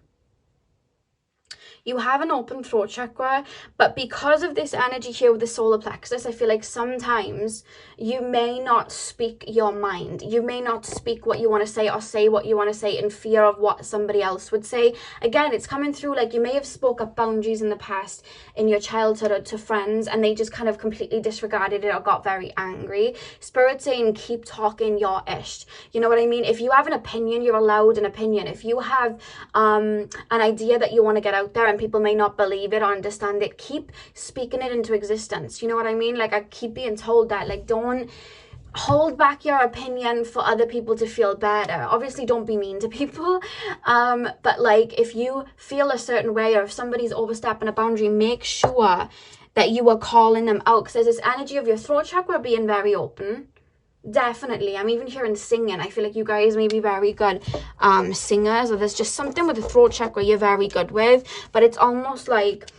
You have an open throat chakra, but because of this energy here with the solar plexus, I feel like sometimes you may not speak your mind. You may not speak what you want to say, or say what you want to say in fear of what somebody else would say. Again, it's coming through like you may have spoke up boundaries in the past in your childhood or to friends, and they just kind of completely disregarded it or got very angry. Spirit's saying keep talking your ish. You know what I mean? If you have an opinion, you're allowed an opinion. If you have an idea that you want to get out there and people may not believe it or understand it, keep speaking it into existence. You know what I mean? Like, I keep being told that, like, don't hold back your opinion for other people to feel better. Obviously, don't be mean to people, but like, if you feel a certain way, or if somebody's overstepping a boundary, make sure that you are calling them out, because there's this energy of your throat chakra being very open. Definitely. I'm even hearing singing. I feel like you guys may be very good singers, or there's just something with the throat chakra you're very good with, but it's almost like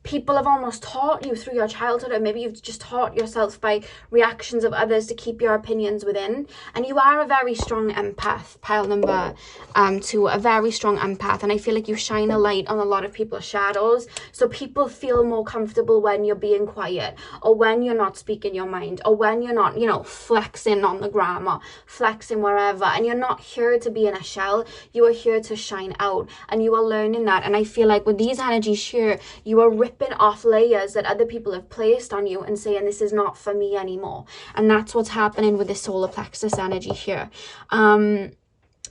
people have almost taught you through your childhood, or maybe you've just taught yourself by reactions of others to keep your opinions within. And you are a very strong empath, pile number 2, a very strong empath. And I feel like you shine a light on a lot of people's shadows. So people feel more comfortable when you're being quiet, or when you're not speaking your mind, or when you're not, you know, flexing on the gram or flexing wherever. And you're not here to be in a shell. You are here to shine out, and you are learning that. And I feel like with these energies here, you are ripping off layers that other people have placed on you and saying, this is not for me anymore. And that's what's happening with the solar plexus energy here.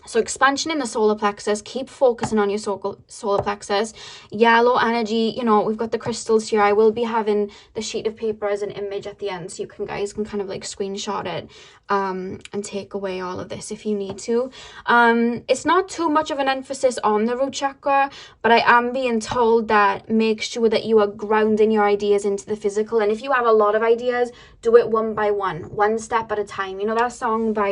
So expansion in the solar plexus, keep focusing on your solar plexus. Yellow energy, you know, we've got the crystals here. I will be having the sheet of paper as an image at the end, so you guys can kind of like screenshot it and take away all of this if you need to. It's not too much of an emphasis on the root chakra, but I am being told that make sure that you are grounding your ideas into the physical. And if you have a lot of ideas, do it one by one step at a time. You know that song by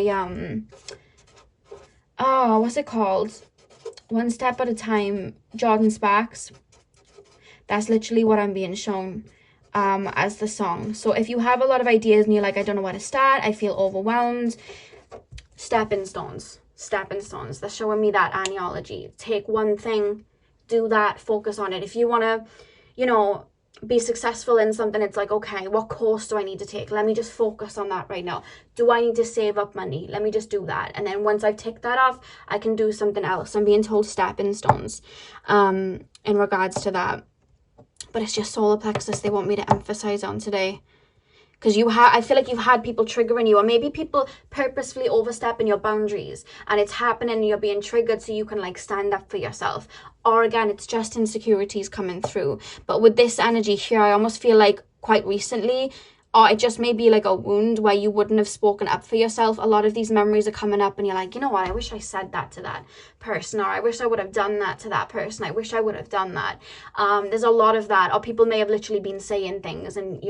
oh, what's it called? One Step at a Time, Jordan Sparks. That's literally what I'm being shown as the song. So if you have a lot of ideas and you're like, I don't know where to start, I feel overwhelmed, stepping stones. They're showing me that analogy. Take one thing, do that, focus on it. If you want to, you know, be successful in something, it's like, okay, what course do I need to take? Let me just focus on that right now. Do I need to save up money? Let me just do that. And then once I've ticked that off, I can do something else. I'm being told stepping stones in regards to that. But it's just solar plexus they want me to emphasize on today. Because I feel like you've had people triggering you, or maybe people purposefully overstepping your boundaries, and it's happening and you're being triggered so you can like stand up for yourself. Or again, it's just insecurities coming through. But with this energy here, I almost feel like quite recently, or it just may be like a wound where you wouldn't have spoken up for yourself. A lot of these memories are coming up and you're like, you know what, I wish I said that to that person, or I wish I would have done that to that person. I wish I would have done that. There's a lot of that. Or people may have literally been saying things and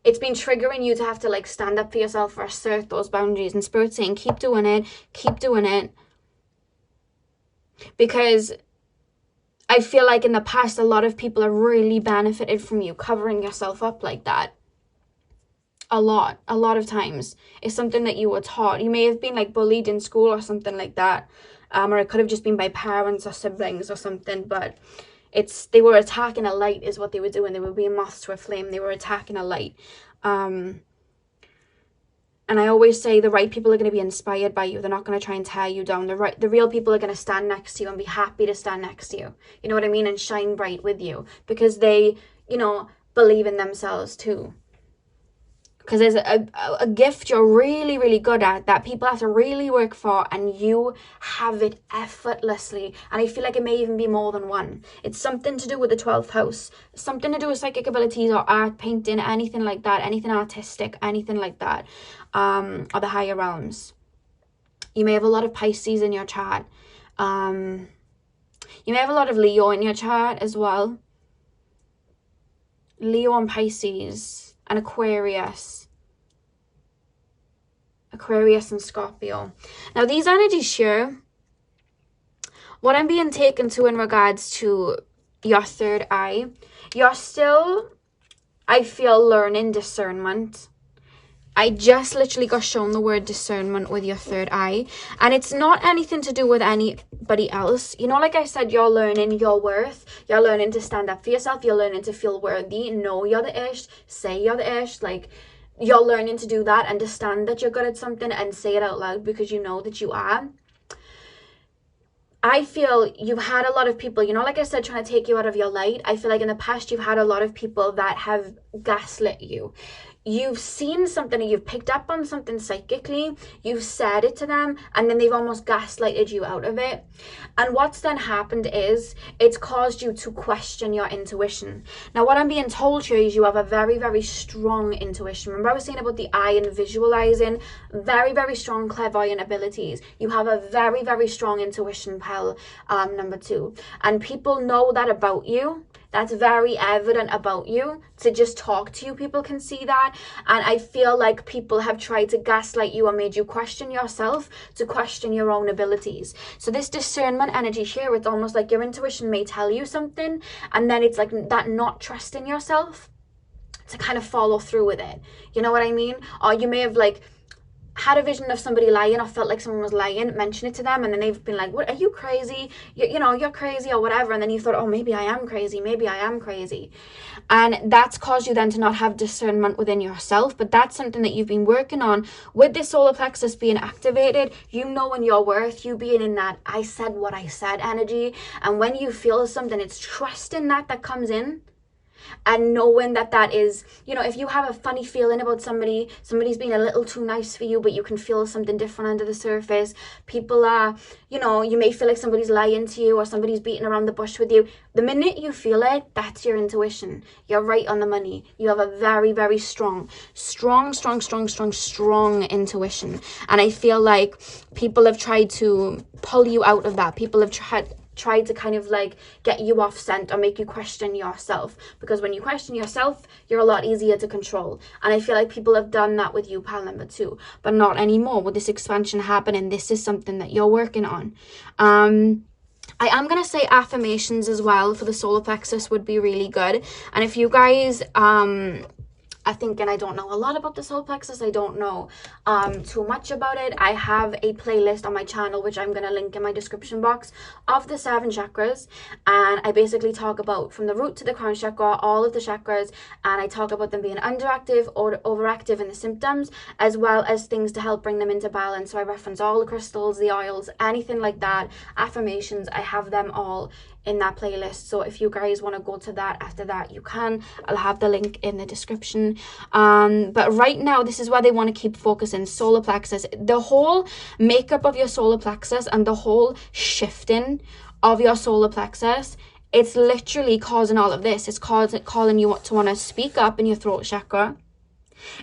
it's been triggering you to have to like stand up for yourself or assert those boundaries. And Spirit's saying, keep doing it. Because I feel like in the past, a lot of people have really benefited from you covering yourself up like that. A lot of times. It's something that you were taught. You may have been like bullied in school or something like that. Or it could have just been by parents or siblings or something, but they were attacking a light is what they were doing. They were being moths to a flame. They were attacking a light. And I always say the right people are going to be inspired by you. They're not going to try and tear you down. The real people are going to stand next to you and be happy to stand next to you. You know what I mean? And shine bright with you because they, you know, believe in themselves too. Because there's a gift you're really, really good at that people have to really work for, and you have it effortlessly. And I feel like it may even be more than one. It's something to do with the 12th house, something to do with psychic abilities or art, painting, anything like that, anything artistic, anything like that, or the higher realms. You may have a lot of Pisces in your chart. You may have a lot of Leo in your chart as well. Leo and Pisces. And Aquarius and Scorpio. Now these energies here, what I'm being taken to in regards to your third eye, you're still, I feel, learning discernment. I just literally got shown the word discernment with your third eye. And it's not anything to do with anybody else. You know, like I said, you're learning your worth. You're learning to stand up for yourself. You're learning to feel worthy. Know you're the ish. Say you're the ish. Like, you're learning to do that. Understand that you're good at something and say it out loud because you know that you are. I feel you've had a lot of people, you know, like I said, trying to take you out of your light. I feel like in the past, you've had a lot of people that have gaslit you. You've seen something, or you've picked up on something psychically, you've said it to them, and then they've almost gaslighted you out of it. And what's then happened is it's caused you to question your intuition. Now, what I'm being told here is you have a very, very strong intuition. Remember I was saying about the eye and visualizing? Very, very strong clairvoyant abilities. You have a very, very strong intuition, pal, number 2. And people know that about you. That's very evident about you. To just talk to you, people can see that. And I feel like people have tried to gaslight you or made you question yourself, to question your own abilities. So this discernment energy here, it's almost like your intuition may tell you something, and then it's like that not trusting yourself to kind of follow through with it. You know what I mean? Or you may have like had a vision of somebody lying, or felt like someone was lying, mention it to them, and then they've been like, what, are you crazy? You know, you're crazy or whatever. And then you thought, oh, maybe I am crazy. Maybe I am crazy. And that's caused you then to not have discernment within yourself. But that's something that you've been working on with this solar plexus being activated. You knowing your worth, you being in that I said what I said energy. And when you feel something, it's trusting that comes in. And knowing that is, you know, if you have a funny feeling about somebody's being a little too nice for you, but you can feel something different under the surface. People are, you know, you may feel like somebody's lying to you or somebody's beating around the bush with you. The minute you feel it, that's your intuition. You're right on the money. You have a very, very strong intuition. And I feel like people have tried to pull you out of that. People have tried to kind of like get you off scent or make you question yourself, because when you question yourself, you're a lot easier to control. And I feel like people have done that with you, pile number 2, but not anymore. With this expansion happening, this is something that you're working on. I am going to say affirmations as well for the solar plexus would be really good. And if you guys I think, and I don't know a lot about the solar plexus, I don't know too much about it. I have a playlist on my channel, which I'm going to link in my description box, of the 7 chakras. And I basically talk about from the root to the crown chakra, all of the chakras. And I talk about them being underactive or overactive in the symptoms, as well as things to help bring them into balance. So I reference all the crystals, the oils, anything like that, affirmations. I have them all in that playlist. So if you guys want to go to that after that, you can. I'll have the link in the description. But right now, this is where they want to keep focusing. Solar plexus, the whole makeup of your solar plexus and the whole shifting of your solar plexus, it's literally causing all of this. It's calling you to want to speak up in your throat chakra.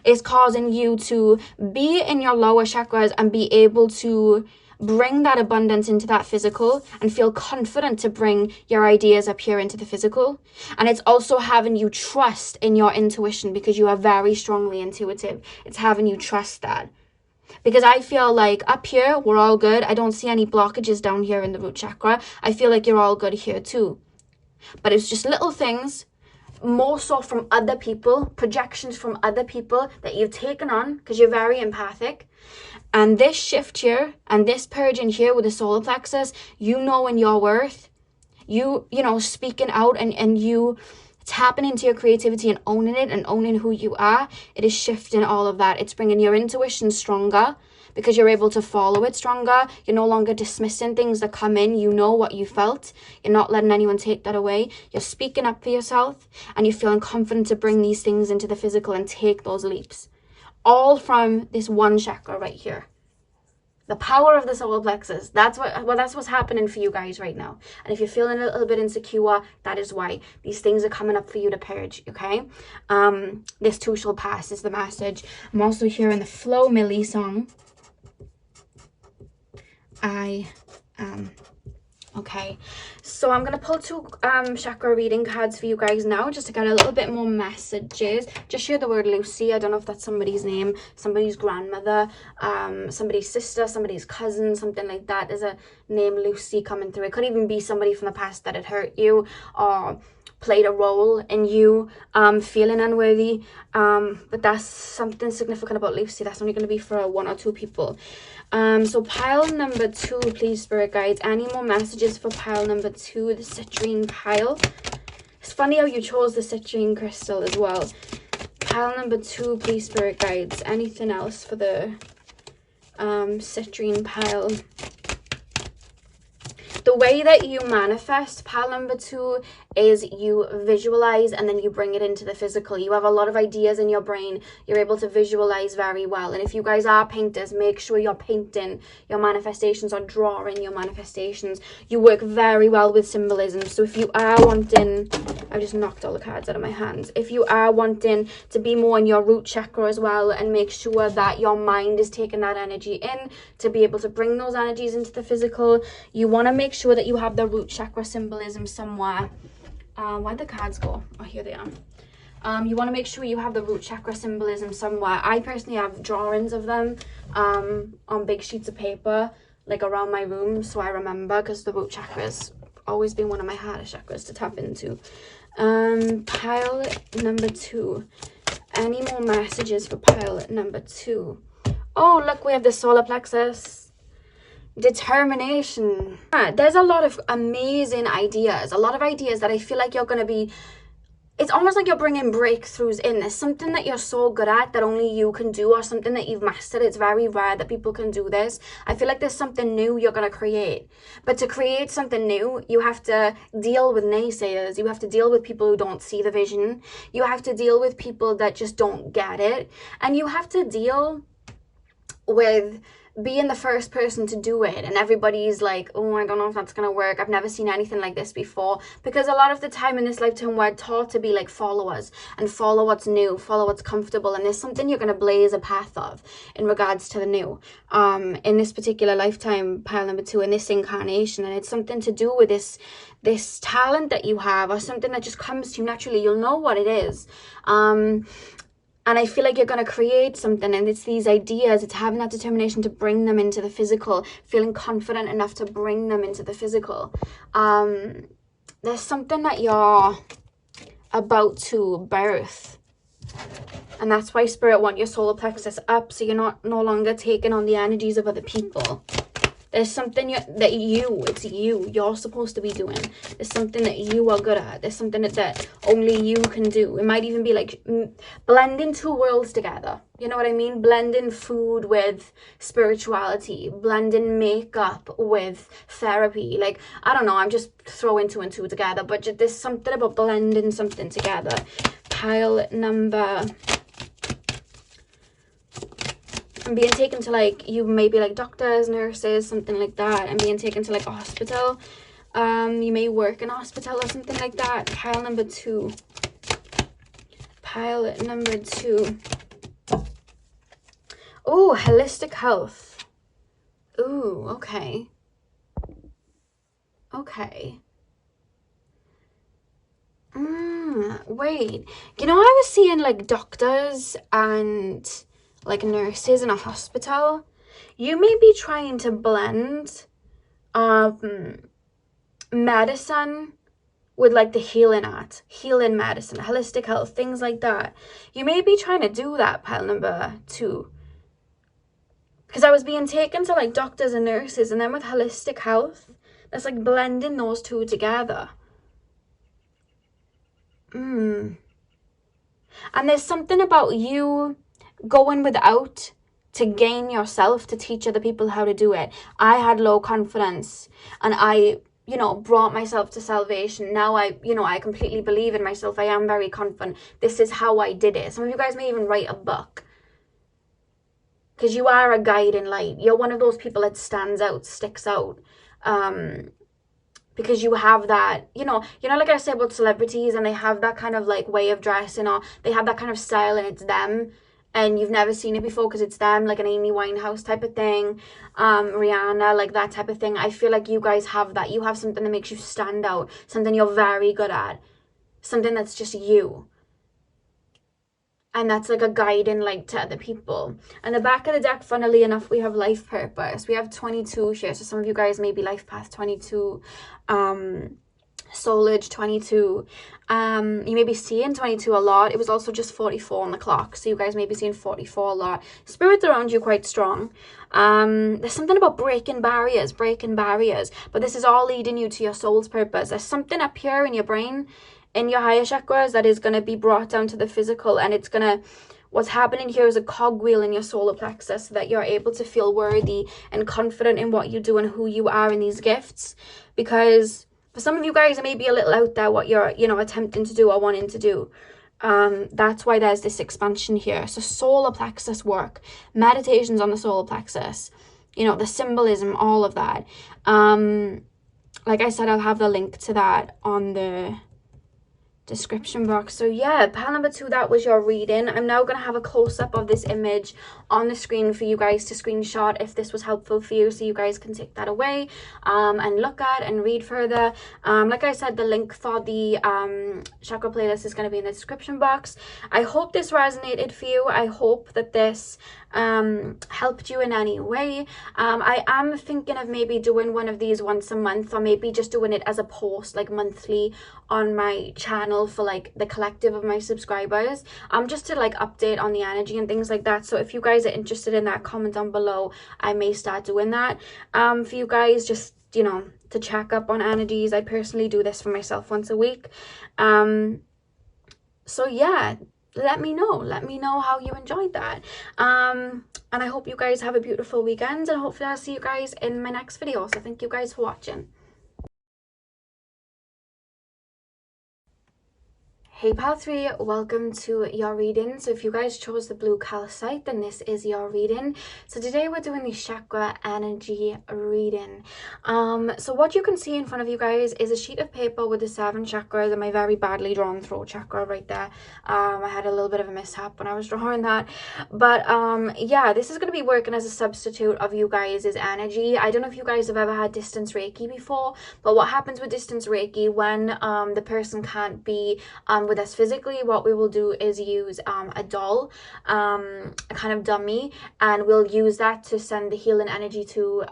It's causing you to be in your lower chakras and be able to bring that abundance into that physical and feel confident to bring your ideas up here into the physical. And it's also having you trust in your intuition, because you are very strongly intuitive. It's having you trust that, because I feel like up here we're all good. I don't see any blockages down here in the root chakra. I feel like you're all good here too, but it's just little things, more so from other people, projections from other people that you've taken on because you're very empathic. And this shift here and this purging here with the solar plexus, you know in your worth, you know, speaking out and you tapping into your creativity and owning it and owning who you are, it is shifting all of that. It's bringing your intuition stronger because you're able to follow it stronger. You're no longer dismissing things that come in. You know what you felt. You're not letting anyone take that away. You're speaking up for yourself and you're feeling confident to bring these things into the physical and take those leaps. All from this one chakra right here. The power of the solar plexus. That's what's happening for you guys right now. And if you're feeling a little bit insecure, that is why. These things are coming up for you to purge, okay? This too shall pass is the message. I'm also hearing the Flo Milli song. I am okay. So I'm going to pull 2 chakra reading cards for you guys now, just to get a little bit more messages. Just share the word Lucy. I don't know if that's somebody's name, somebody's grandmother, somebody's sister, somebody's cousin, something like that. There's a name Lucy coming through. It could even be somebody from the past that had hurt you or played a role in you feeling unworthy. But that's something significant about Lucy. That's only going to be for 1 or 2 people. So pile number 2, please, spirit guides. Any more messages for pile number 2, the citrine pile? It's funny how you chose the citrine crystal as well. Pile number 2, please, spirit guides. Anything else for the citrine pile? The way that you manifest, pile number 2, is you visualize and then you bring it into the physical. You have a lot of ideas in your brain. You're able to visualize very well. And if you guys are painters, make sure you're painting your manifestations or drawing your manifestations. You work very well with symbolism. So if you are wanting, I just knocked all the cards out of my hands. If you are wanting to be more in your root chakra as well, and make sure that your mind is taking that energy in to be able to bring those energies into the physical, you want to make sure that you have the root chakra symbolism somewhere Where'd the cards go? Oh, here they are. You want to make sure you have the root chakra symbolism somewhere. I personally have drawings of them on big sheets of paper, like around my room, so I remember, because the root chakra's always been one of my hardest chakras to tap into. Pile number 2. Any more messages for pile number 2? Oh, look, we have the solar plexus. Determination. There's a lot of amazing ideas, a lot of ideas that I feel like you're going to be, it's almost like you're bringing breakthroughs in. There's something that you're so good at that only you can do, or something that you've mastered. It's very rare that people can do this. I feel like there's something new you're going to create. But to create something new, you have to deal with naysayers. You have to deal with people who don't see the vision. You have to deal with people that just don't get it. And you have to deal with being the first person to do it, and everybody's like, oh, I don't know if that's gonna work, I've never seen anything like this before, because a lot of the time in this lifetime we're taught to be like followers and follow what's new, follow what's comfortable, and there's something you're gonna blaze a path of in regards to the new in this particular lifetime, pile number 2, in this incarnation. And it's something to do with this talent that you have, or something that just comes to you naturally. You'll know what it is. And I feel like you're going to create something, and it's these ideas, it's having that determination to bring them into the physical, feeling confident enough to bring them into the physical. There's something that you're about to birth. And that's why Spirit want your solar plexus up, so you're no longer taking on the energies of other people. There's something it's you're supposed to be doing. There's something that you are good at. There's something that only you can do. It might even be like blending 2 worlds together. You know what I mean? Blending food with spirituality. Blending makeup with therapy. Like, I don't know, I'm just throwing 2 and 2 together. But there's something about blending something together. Pile number... and being taken to, like, you may be like doctors, nurses, something like that, and being taken to like a hospital. You may work in a hospital or something like that. Pile number 2. Pile number 2. Oh, holistic health. Ooh, okay. Okay. Wait. You know, I was seeing like doctors and like nurses in a hospital. You may be trying to blend medicine with like the healing art, healing medicine, holistic health, things like that. You may be trying to do that, pile number 2. Because I was being taken to like doctors and nurses, and then with holistic health, that's like blending those 2 together. And there's something about you going without to gain yourself, to teach other people how to do it. I had low confidence, and I, you know, brought myself to salvation. Now I completely believe in myself. I am very confident. This is how I did it. Some of you guys may even write a book, because you are a guiding light. You're one of those people that stands out, sticks out, because you have that, you know, like I said about celebrities, and they have that kind of like way of dressing, or they have that kind of style, and it's them. And you've never seen it before because it's them, like an Amy Winehouse type of thing, Rihanna, like that type of thing. I feel like you guys have that. You have something that makes you stand out, something you're very good at, something that's just you. And that's like a guiding light to other people. And the back of the deck, funnily enough, we have life purpose. We have 22 here. So some of you guys may be life path 22, soul age 22. You may be seeing 22 a lot. It was also just 44 on the clock, so you guys may be seeing 44 a lot. Spirits around you quite strong. There's something about breaking barriers, but this is all leading you to your soul's purpose. There's something up here in your brain, in your higher chakras, that is going to be brought down to the physical, and it's going to, what's happening here is a cogwheel in your solar plexus, so that you're able to feel worthy and confident in what you do and who you are in these gifts. Because for some of you guys, it may be a little out there what you're, you know, attempting to do or wanting to do. That's why there's this expansion here. So solar plexus work, meditations on the solar plexus, you know, the symbolism, all of that. Like I said, I'll have the link to that on the description box. So yeah, pile number 2, that was your reading. I'm now going to have a close-up of this image on the screen for you guys to screenshot if this was helpful for you, so you guys can take that away and look at and read further. Like I said, the link for the chakra playlist is going to be in the description box. I hope this resonated for you. I hope that this helped you in any way. I am thinking of maybe doing one of these once a month, or maybe just doing it as a post like monthly on my channel for like the collective of my subscribers, just to like update on the energy and things like that. So if you guys are interested in that, comment down below. I may start doing that for you guys, just, you know, to check up on energies. I personally do this for myself once a week. So yeah, let me know how you enjoyed that. And I hope you guys have a beautiful weekend, and hopefully I'll see you guys in my next video. So thank you guys for watching. Hey pile 3, welcome to your reading. So if you guys chose the blue calcite, then this is your reading. So today we're doing the chakra energy reading. So what you can see in front of you guys is a sheet of paper with the 7 chakras and my very badly drawn throat chakra right there. I had a little bit of a mishap when I was drawing that, but yeah, this is going to be working as a substitute of you guys' energy. I don't know if you guys have ever had distance Reiki before, but what happens with distance Reiki when the person can't be with us physically, what we will do is use a doll, a kind of dummy, and we'll use that to send the healing energy to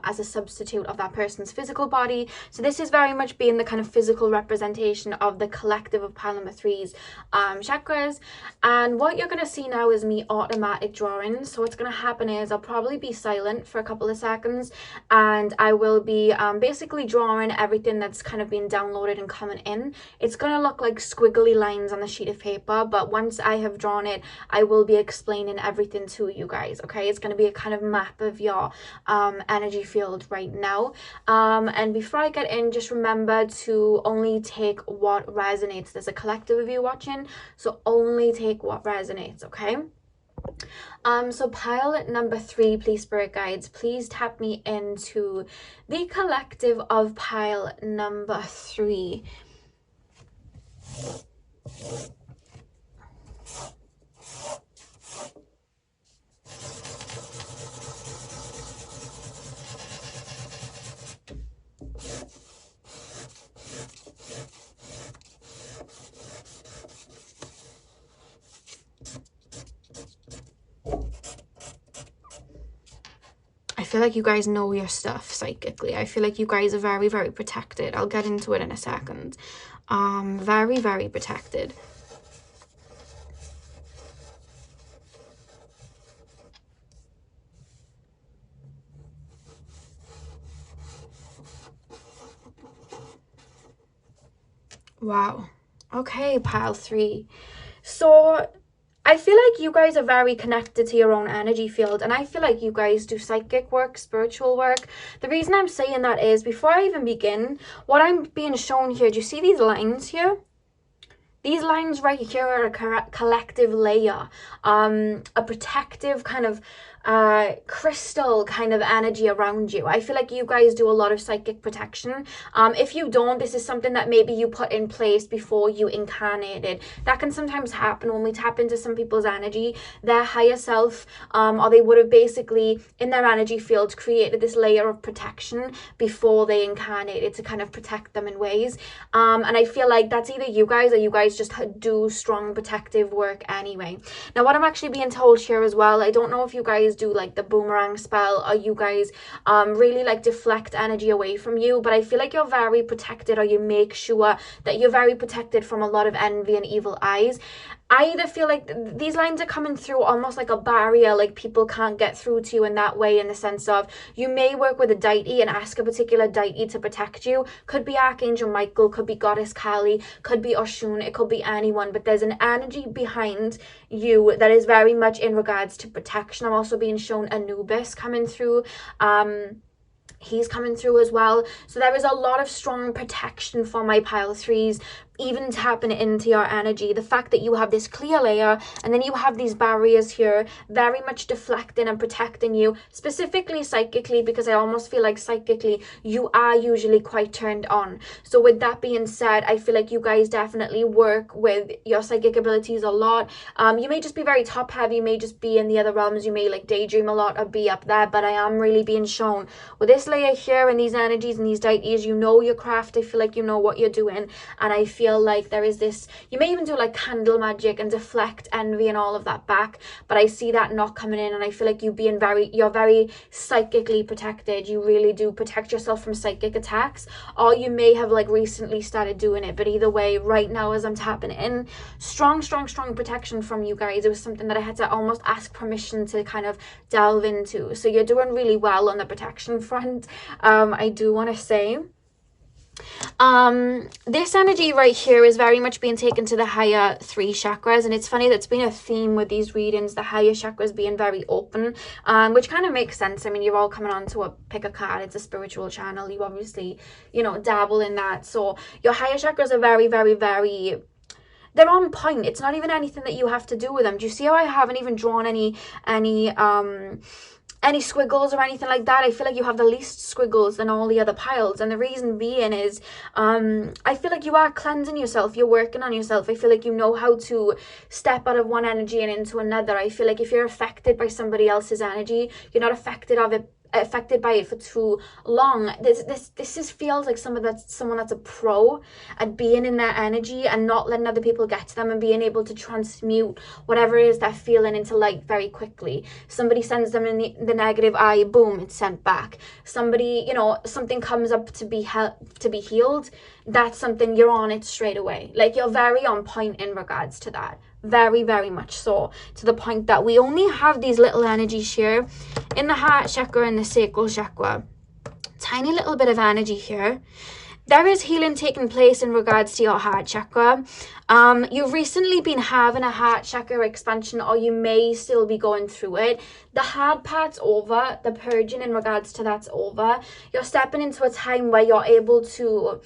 as a substitute of that person's physical body. So this is very much being the kind of physical representation of the collective of pile number 3's chakras. And what you're going to see now is me automatic drawing. So what's going to happen is I'll probably be silent for a couple of seconds, and I will be basically drawing everything that's kind of been downloaded and coming in. It's going to look like squiggly lines on the sheet of paper, but once I have drawn it, I will be explaining everything to you guys. Okay, it's going to be a kind of map of your energy field right now. And before I get in, just remember to only take what resonates. There's a collective of you watching, so only take what resonates. Okay. So pile number 3, please spirit guides, please tap me into the collective of pile number 3. I feel like you guys know your stuff psychically. I feel like you guys are very, very protected. I'll get into it in a second. Very, very protected. Wow. Okay, pile 3. So I feel like you guys are very connected to your own energy field, and I feel like you guys do psychic work, spiritual work. The reason I'm saying that is, before I even begin, what I'm being shown here, do you see these lines here? These lines right here are a collective layer, a protective kind of crystal kind of energy around you. I feel like you guys do a lot of psychic protection. If you don't, this is something that maybe you put in place before you incarnated. That can sometimes happen when we tap into some people's energy. Their higher self, or they would have basically in their energy field created this layer of protection before they incarnated to kind of protect them in ways. And I feel like that's either you guys, or you guys just do strong protective work anyway. Now what I'm actually being told here as well, I don't know if you guys do like the boomerang spell, or you guys really like deflect energy away from you, but I feel like you're very protected, or you make sure that you're very protected from a lot of envy and evil eyes. I either feel like these lines are coming through almost like a barrier, like people can't get through to you in that way, in the sense of you may work with a deity and ask a particular deity to protect you. Could be Archangel Michael, could be Goddess Kali, could be Oshun, it could be anyone, but there's an energy behind you that is very much in regards to protection. I'm also being shown Anubis coming through. He's coming through as well. So there is a lot of strong protection for my pile 3s. even tapping into your energy. The fact that you have this clear layer and then you have these barriers here very much deflecting and protecting you, specifically psychically, because I almost feel like psychically you are usually quite turned on. So with that being said, I feel like you guys definitely work with your psychic abilities a lot. You may just be very top heavy, you may just be in the other realms, you may like daydream a lot or be up there, but I am really being shown with this layer here and these energies and these deities, you know your craft. I feel like you know what you're doing, and I feel like there is this, you may even do like candle magic and deflect envy and all of that back, but I see that not coming in, and I feel like you're very psychically protected. You really do protect yourself from psychic attacks, or you may have like recently started doing it, but either way, right now as I'm tapping in, strong protection from you guys. It was something that I had to almost ask permission to kind of delve into. So you're doing really well on the protection front, I do want to say. This energy right here is very much being taken to the higher 3 chakras, and it's funny, that's been a theme with these readings, the higher chakras being very open, which kind of makes sense. I mean, you're all coming on to pick a card, it's a spiritual channel, you obviously, you know, dabble in that. So your higher chakras are very they're on point. It's not even anything that you have to do with them. Do you see how I haven't even drawn any squiggles or anything like that? I feel like you have the least squiggles than all the other piles, and the reason being is I feel like you are cleansing yourself, you're working on yourself. I feel like you know how to step out of one energy and into another. I feel like if you're affected by somebody else's energy, you're not affected by it for too long. This feels like someone that's a pro at being in their energy and not letting other people get to them, and being able to transmute whatever it is they're feeling into light very quickly. Somebody sends them in the negative eye, boom, it's sent back. Somebody, you know, something comes up to be healed, that's something, you're on it straight away. Like, you're very on point in regards to that. Very much so, to the point that we only have these little energies here in the heart chakra and the sacral chakra. Tiny little bit of energy here. There is healing taking place in regards to your heart chakra. You've recently been having a heart chakra expansion, or you may still be going through it. The hard part's over, the purging in regards to that's over. You're stepping into a time where you're able to,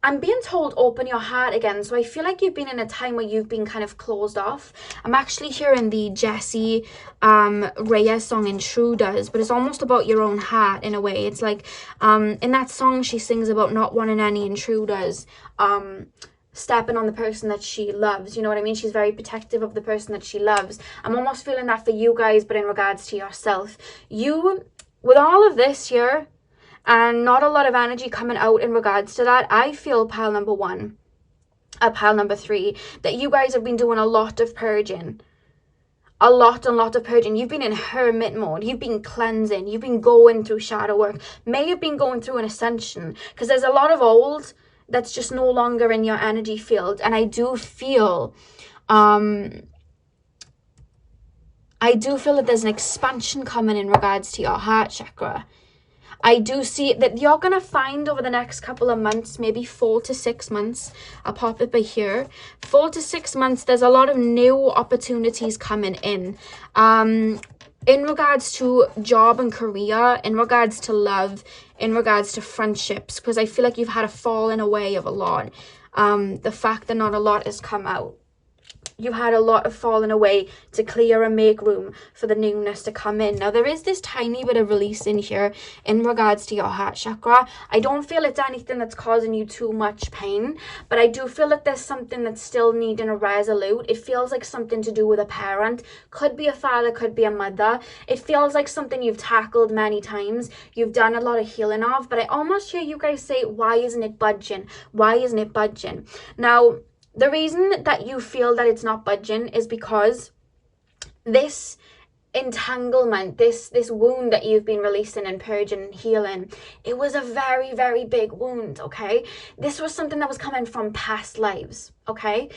I'm being told, open your heart again. So I feel like you've been in a time where you've been kind of closed off. I'm actually hearing the Jessie Reyes song Intruders, but it's almost about your own heart in a way. It's like in that song she sings about not wanting any intruders stepping on the person that she loves. You know what I mean? She's very protective of the person that she loves. I'm almost feeling that for you guys, but in regards to yourself. You, with all of this here, and not a lot of energy coming out in regards to that, I feel pile number 1, pile number 3, that you guys have been doing a lot of purging. A lot of purging. You've been in hermit mode. You've been cleansing. You've been going through shadow work. May have been going through an ascension, because there's a lot of old that's just no longer in your energy field. And I do feel that there's an expansion coming in regards to your heart chakra. I do see that you're going to find over the next couple of months, maybe 4 to 6 months, I'll pop it by here, 4 to 6 months, there's a lot of new opportunities coming in regards to job and career, in regards to love, in regards to friendships, because I feel like you've had a falling away of a lot. The fact that not a lot has come out. You had a lot of falling away to clear and make room for the newness to come in. Now, there is this tiny bit of release in here in regards to your heart chakra. I don't feel it's anything that's causing you too much pain, but I do feel that there's something that's still needing a resolute. It feels like something to do with a parent. Could be a father, could be a mother. It feels like something you've tackled many times. You've done a lot of healing of, but I almost hear you guys say, why isn't it budging? Why isn't it budging? Now, the reason that you feel that it's not budging is because this entanglement, this wound that you've been releasing and purging and healing, it was a very big wound, okay? This was something that was coming from past lives, okay?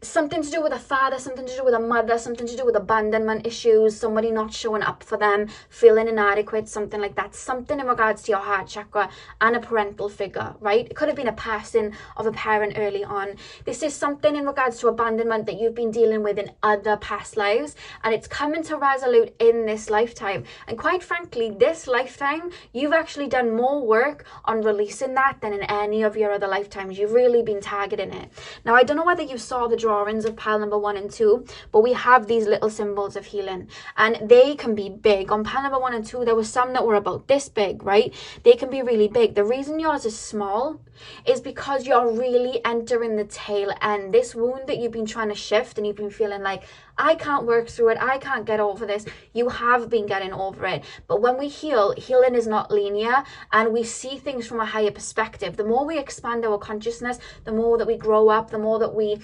something to do with a father, something to do with a mother, something to do with abandonment issues, somebody not showing up for them, feeling inadequate, something like that. Something in regards to your heart chakra and a parental figure, right? It could have been a passing of a parent early on. This is something in regards to abandonment that you've been dealing with in other past lives, and it's coming to resolute in this lifetime. And quite frankly, this lifetime, you've actually done more work on releasing that than in any of your other lifetimes. You've really been targeting it. Now, I don't know whether you saw the drawings of pile number 1 and 2, but we have these little symbols of healing, and they can be big. On pile number 1 and 2, there were some that were about this big, right? They can be really big. The reason yours is small is because you're really entering the tail end. This wound that you've been trying to shift and you've been feeling like, I can't work through it, I can't get over this. You have been getting over it. But when we heal, healing is not linear, and we see things from a higher perspective. The more we expand our consciousness, the more that we grow up, the more that we,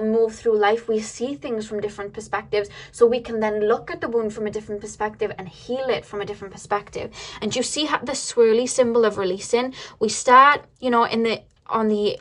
move through life, we see things from different perspectives. So we can then look at the wound from a different perspective and heal it from a different perspective. And you see how the swirly symbol of releasing, we start, on the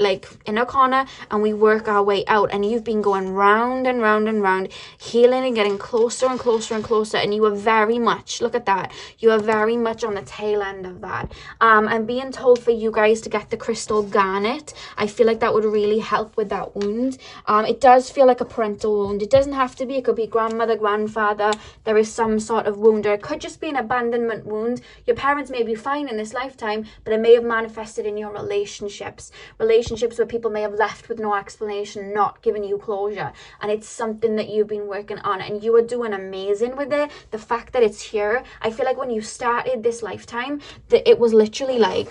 inner corner, and we work our way out, and you've been going round and round and round, healing and getting closer and closer and closer, and you are very much, look at that, you are very much on the tail end of that. I'm being told for you guys to get the crystal garnet. I feel like that would really help with that wound. It does feel like a parental wound. It doesn't have to be. It could be grandmother, grandfather. There is some sort of wound, or it could just be an abandonment wound. Your parents may be fine in this lifetime, but it may have manifested in your relationships where people may have left with no explanation, not giving you closure, and it's something that you've been working on, and you are doing amazing with it. The fact that it's here, I feel like when you started this lifetime, that it was literally like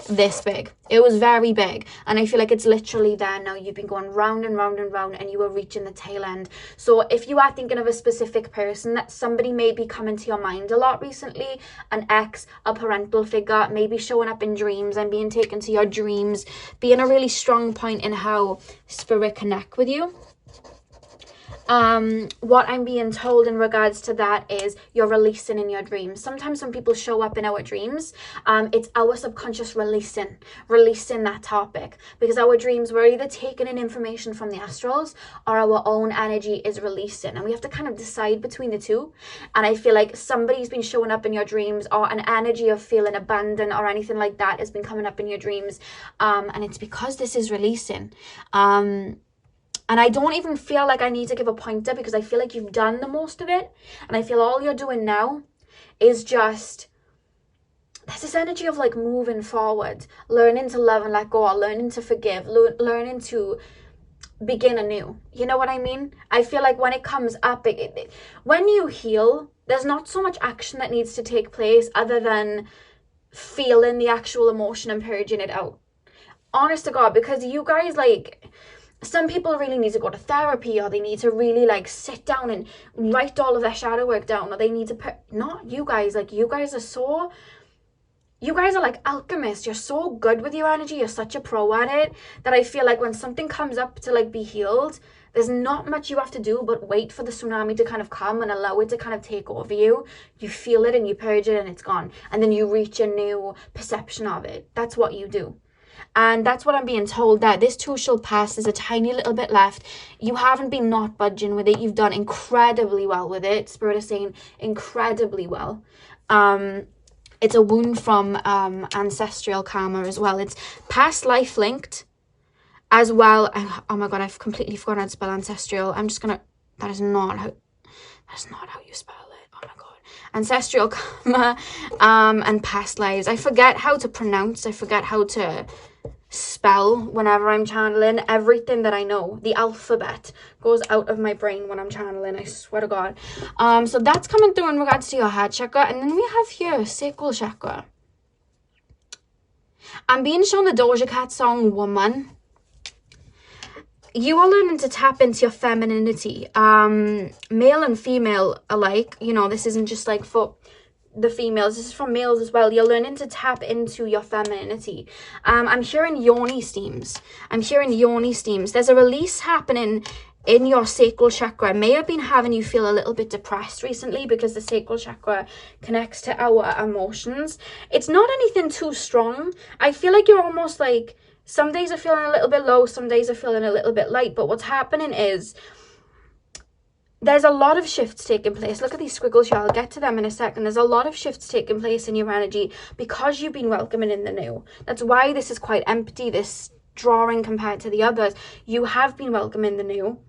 this big. It was very big, and I feel like it's literally there now. You've been going round and round and round, and you are reaching the tail end. So if you are thinking of a specific person, that somebody may be coming to your mind a lot recently, an ex, a parental figure, maybe showing up in dreams and being taken to your dreams, being a really strong point in how spirit connect with you. What I'm being told in regards to that is you're releasing in your dreams. Sometimes when people show up in our dreams, it's our subconscious releasing that topic, because our dreams, we're either taking in information from the astrals or our own energy is releasing, and we have to kind of decide between the two. And I feel like somebody's been showing up in your dreams, or an energy of feeling abandoned or anything like that has been coming up in your dreams, and it's because this is releasing. And I don't even feel like I need to give a pointer, because I feel like you've done the most of it. And I feel all you're doing now is just, there's this energy of like moving forward, learning to love and let go, or learning to forgive, learning to begin anew. You know what I mean? I feel like when it comes up, when you heal, there's not so much action that needs to take place other than feeling the actual emotion and purging it out. Honest to God, because you guys, like, some people really need to go to therapy, or they need to really like sit down and write all of their shadow work down, or they need to not you guys, like you guys are like alchemists. You're so good with your energy, you're such a pro at it, that I feel like when something comes up to like be healed, there's not much you have to do but wait for the tsunami to kind of come and allow it to kind of take over you. You feel it and you purge it and it's gone, and then you reach a new perception of it. That's what you do. And that's what I'm being told, that this too shall pass. There's a tiny little bit left. You haven't been not budging with it. You've done incredibly well with it. Spirit is saying incredibly well. It's a wound from ancestral karma as well. It's past life linked as well. Oh my God, I've completely forgotten how to spell ancestral. I'm just gonna, that is not how you spell it. Oh my God. Ancestral karma and past lives. I forget how to pronounce. I forget how to spell whenever I'm channeling. Everything that I know, the alphabet, goes out of my brain when I'm channeling, I swear to God. So that's coming through in regards to your heart chakra. And then we have here sacral chakra. I'm being shown the Doja Cat song Woman. You are learning to tap into your femininity, male and female alike. You know, this isn't just like for the females, this is from males as well. You're learning to tap into your femininity. I'm hearing yoni steams. There's a release happening in your sacral chakra. It may have been having you feel a little bit depressed recently, because the sacral chakra connects to our emotions. It's not anything too strong. I feel like you're almost like Some days are feeling a little bit low, some days are feeling a little bit light. But what's happening is there's a lot of shifts taking place. Look at these squiggles here. I'll get to them in a second. There's a lot of shifts taking place in your energy because you've been welcoming in the new. That's why this is quite empty, this drawing compared to the others. You have been welcoming the new,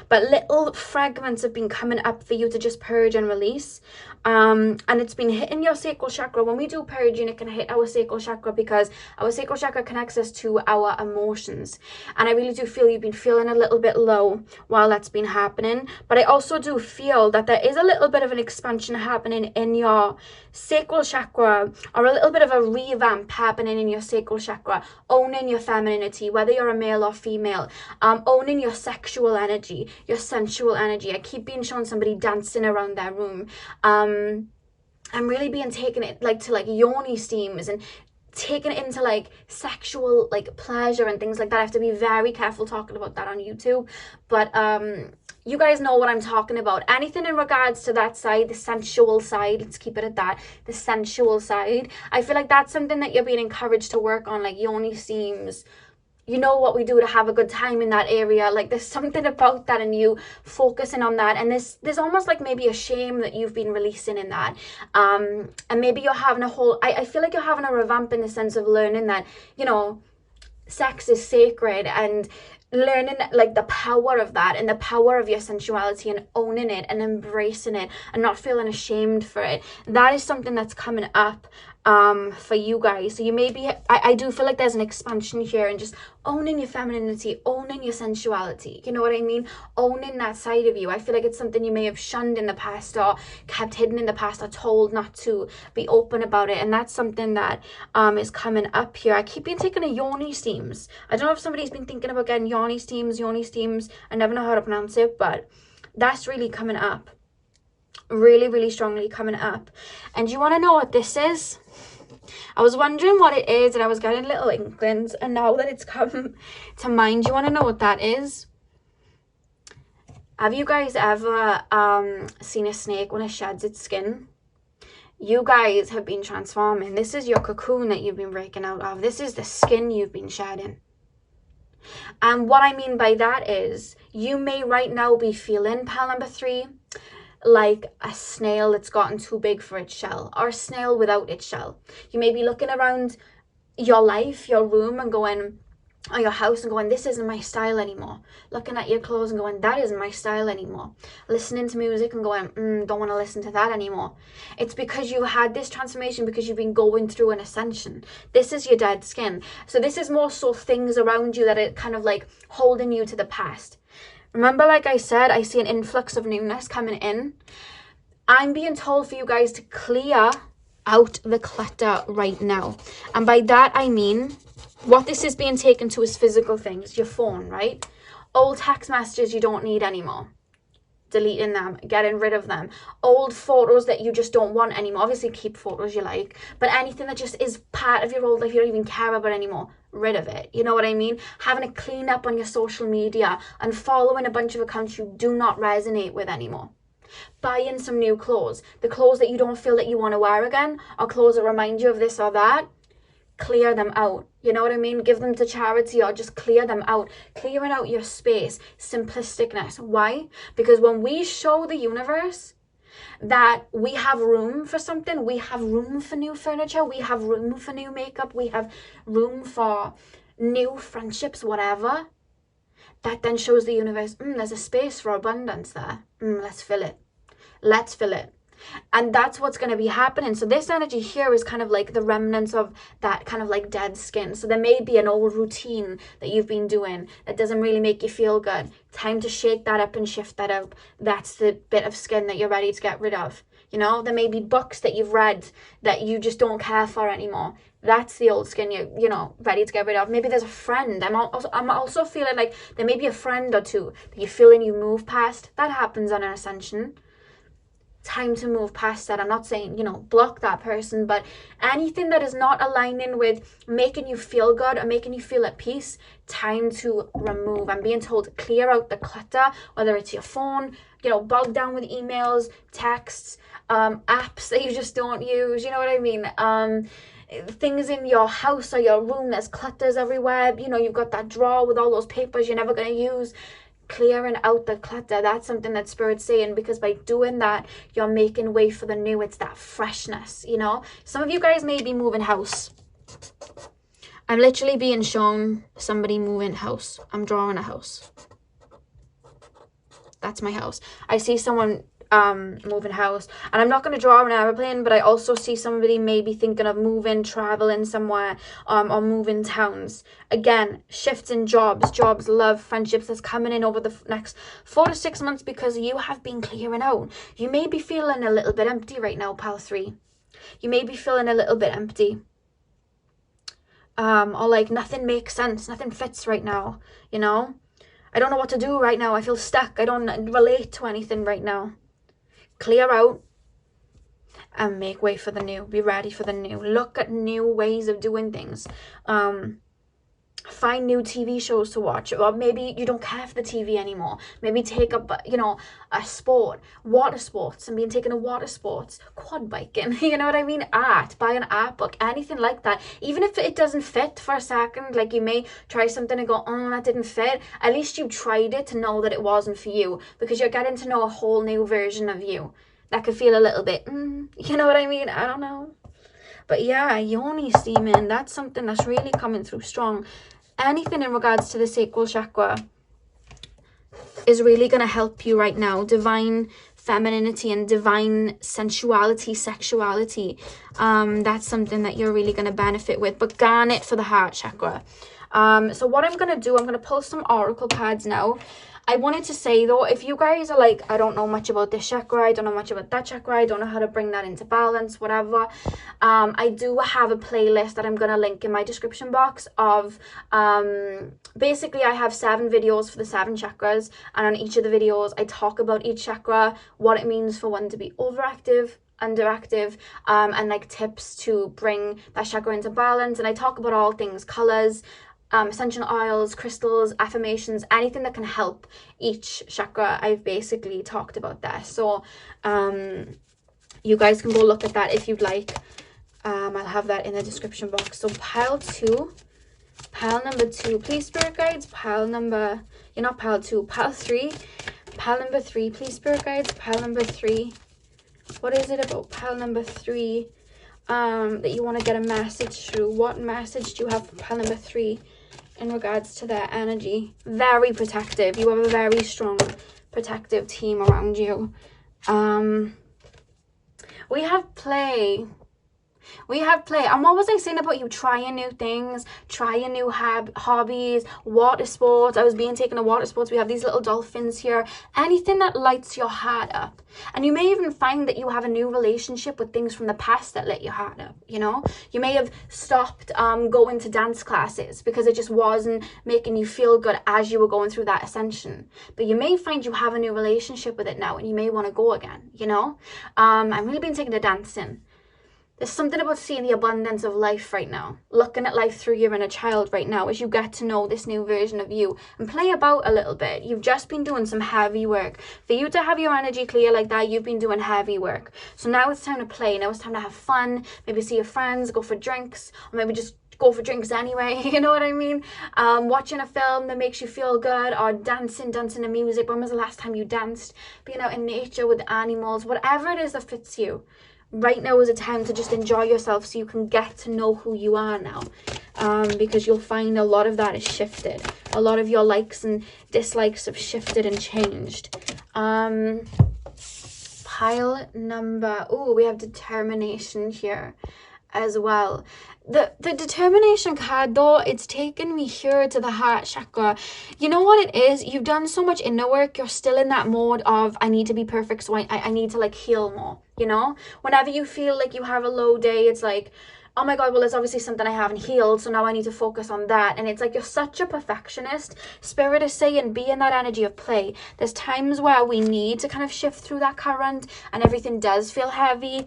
but little fragments have been coming up for you to just purge and release. And it's been hitting your sacral chakra. When we do purging, it can hit our sacral chakra because our sacral chakra connects us to our emotions. And I really do feel you've been feeling a little bit low while that's been happening. But I also do feel that there is a little bit of an expansion happening in your sacral chakra, or a little bit of a revamp happening in your sacral chakra, owning your femininity, whether you're a male or female, owning your sexual energy, your sensual energy. I keep being shown somebody dancing around their room, and really being taken it like to like yoni steams and taking it into like sexual like pleasure and things like that. I have to be very careful talking about that on YouTube, but you guys know what I'm talking about. Anything in regards to that side, the sensual side, let's keep it at that, the sensual side. I feel like that's something that you're being encouraged to work on, like yoni steams. You know what we do to have a good time in that area. Like there's something about that and you focusing on that. And there's almost like maybe a shame that you've been releasing in that. And maybe you're having a whole, I feel like you're having a revamp in the sense of learning that, you know, sex is sacred, and learning like the power of that and the power of your sensuality and owning it and embracing it and not feeling ashamed for it. That is something that's coming up for you guys. So you may be, I do feel like there's an expansion here and just owning your femininity, owning your sensuality, you know what I mean, owning that side of you. I feel like it's something you may have shunned in the past or kept hidden in the past or told not to be open about it, and that's something that is coming up here. I keep being taken a yoni steams. I don't know if somebody's been thinking about getting yoni steams. I never know how to pronounce it, but that's really coming up, really strongly coming up. And you want to know what this is? I was wondering what it is and I was getting little inklings, and now that it's come to mind, you want to know what that is? Have you guys ever seen a snake when it sheds its skin? You guys have been transforming. This is your cocoon that you've been breaking out of. This is the skin you've been shedding. And what I mean by that is you may right now be feeling, pal number 3, like a snail that's gotten too big for its shell, or a snail without its shell. You may be looking around your life, your room, and going, or your house, and going, this isn't my style anymore. Looking at your clothes and going, that isn't my style anymore. Listening to music and going, don't want to listen to that anymore. It's because you had this transformation, because you've been going through an ascension. This is your dead skin. So this is more so things around you that are kind of like holding you to the past. Remember, like I said, I see an influx of newness coming in. I'm being told for you guys to clear out the clutter right now. And by that, I mean, what this is being taken to is physical things. Your phone, right? Old text messages you don't need anymore. Deleting them, getting rid of them. Old photos that you just don't want anymore. Obviously, keep photos you like. But anything that just is part of your old life you don't even care about anymore, rid of it. You know what I mean? Having a clean up on your social media and following a bunch of accounts you do not resonate with anymore. Buying some new clothes. The clothes that you don't feel that you want to wear again, or clothes that remind you of this or that, clear them out. You know what I mean? Give them to charity or just clear them out. Clearing out your space. Simplisticness. Why? Because when we show the universe that we have room for something, we have room for new furniture, we have room for new makeup, we have room for new friendships, whatever, that then shows the universe, there's a space for abundance there. Let's fill it. Let's fill it. And that's what's going to be happening. So this energy here is kind of like the remnants of that kind of like dead skin. So there may be an old routine that you've been doing that doesn't really make you feel good. Time to shake that up and shift that out. That's the bit of skin that you're ready to get rid of. You know, there may be books that you've read that you just don't care for anymore. That's the old skin you know, ready to get rid of. Maybe there's a friend. I'm also feeling like there may be a friend or two that you're feeling you move past. That happens on an ascension. Time to move past that. I'm not saying, you know, block that person, but anything that is not aligning with making you feel good or making you feel at peace, time to remove. I'm being told to clear out the clutter, whether it's your phone, you know, bogged down with emails, texts, apps that you just don't use, you know what I mean? things in your house or your room, there's clutters everywhere, you know, you've got that drawer with all those papers you're never going to use. Clearing out the clutter, that's something that Spirit's saying, because by doing that, you're making way for the new. It's that freshness, you know. Some of you guys may be moving house. I'm literally being shown somebody moving house. I'm drawing a house. That's my house. I see someone moving house, and I'm not going to draw an aeroplane, but I also see somebody maybe thinking of moving, traveling somewhere, or moving towns. Again, shifts in jobs, love, friendships that's coming in over the next 4 to 6 months, because you have been clearing out. You may be feeling a little bit empty right now, pile 3. You may be feeling a little bit empty, or like nothing makes sense, nothing fits right now, you know. I don't know what to do right now. I feel stuck. I don't relate to anything right now. Clear out and make way for the new. Be ready for the new. Look at new ways of doing things. Find new TV shows to watch. Or maybe you don't care for the TV anymore. Maybe take up, you know, a sport. Water sports. I'm being taken to water sports. Quad biking. You know what I mean? Art. Buy an art book. Anything like that. Even if it doesn't fit for a second. Like you may try something and go, oh, that didn't fit. At least you tried it to know that it wasn't for you. Because you're getting to know a whole new version of you. That could feel a little bit, you know what I mean? I don't know. But yeah, yoni steaming. That's something that's really coming through strong. Anything in regards to the sacral chakra is really going to help you right now. Divine femininity and divine sensuality, sexuality. That's something that you're really going to benefit with. But garnet for the heart chakra. So what I'm going to do, I'm going to pull some oracle cards now. I wanted to say though, if you guys are like, I don't know much about this chakra, I don't know much about that chakra, I don't know how to bring that into balance, whatever, I do have a playlist that I'm going to link in my description box of, basically I have 7 videos for the 7 chakras, and on each of the videos I talk about each chakra, what it means for one to be overactive, underactive, and like tips to bring that chakra into balance. And I talk about all things, colors, essential oils, crystals, affirmations, anything that can help each chakra. I've basically talked about that. So you guys can go look at that if you'd like. I'll have that in the description box. So pile number 2, please spirit guides. Pile 3, pile number 3, please spirit guides. Pile number 3, what is it about pile number 3 that you want to get a message through? What message do you have for pile number 3 in regards to their energy? Very protective. You have a very strong protective team around you. We have play. And what was I saying about you trying new things, trying new hobbies, water sports? I was being taken to water sports. We have these little dolphins here. Anything that lights your heart up. And you may even find that you have a new relationship with things from the past that lit your heart up, you know? You may have stopped going to dance classes because it just wasn't making you feel good as you were going through that ascension. But you may find you have a new relationship with it now, and you may want to go again, you know? I'm really being taken to dancing. There's something about seeing the abundance of life right now. Looking at life through your inner child right now as you get to know this new version of you and play about a little bit. You've just been doing some heavy work. For you to have your energy clear like that, you've been doing heavy work. So now it's time to play. Now it's time to have fun. Maybe see your friends, go for drinks, or maybe just go for drinks anyway, you know what I mean? Watching a film that makes you feel good, or dancing to music. When was the last time you danced? Being out in nature with animals, whatever it is that fits you. Right now is a time to just enjoy yourself so you can get to know who you are now, because you'll find a lot of that is shifted. A lot of your likes and dislikes have shifted and changed. Pile number, oh, we have determination here as well. The determination card though, it's taken me here to the heart chakra. You know what it is? You've done so much inner work. You're still in that mode of I need to be perfect, so I need to like heal more, you know? Whenever you feel like you have a low day, it's like, oh my god, well there's obviously something I haven't healed, so now I need to focus on that. And it's like you're such a perfectionist. Spirit is saying be in that energy of play. There's times where we need to kind of shift through that current and everything does feel heavy.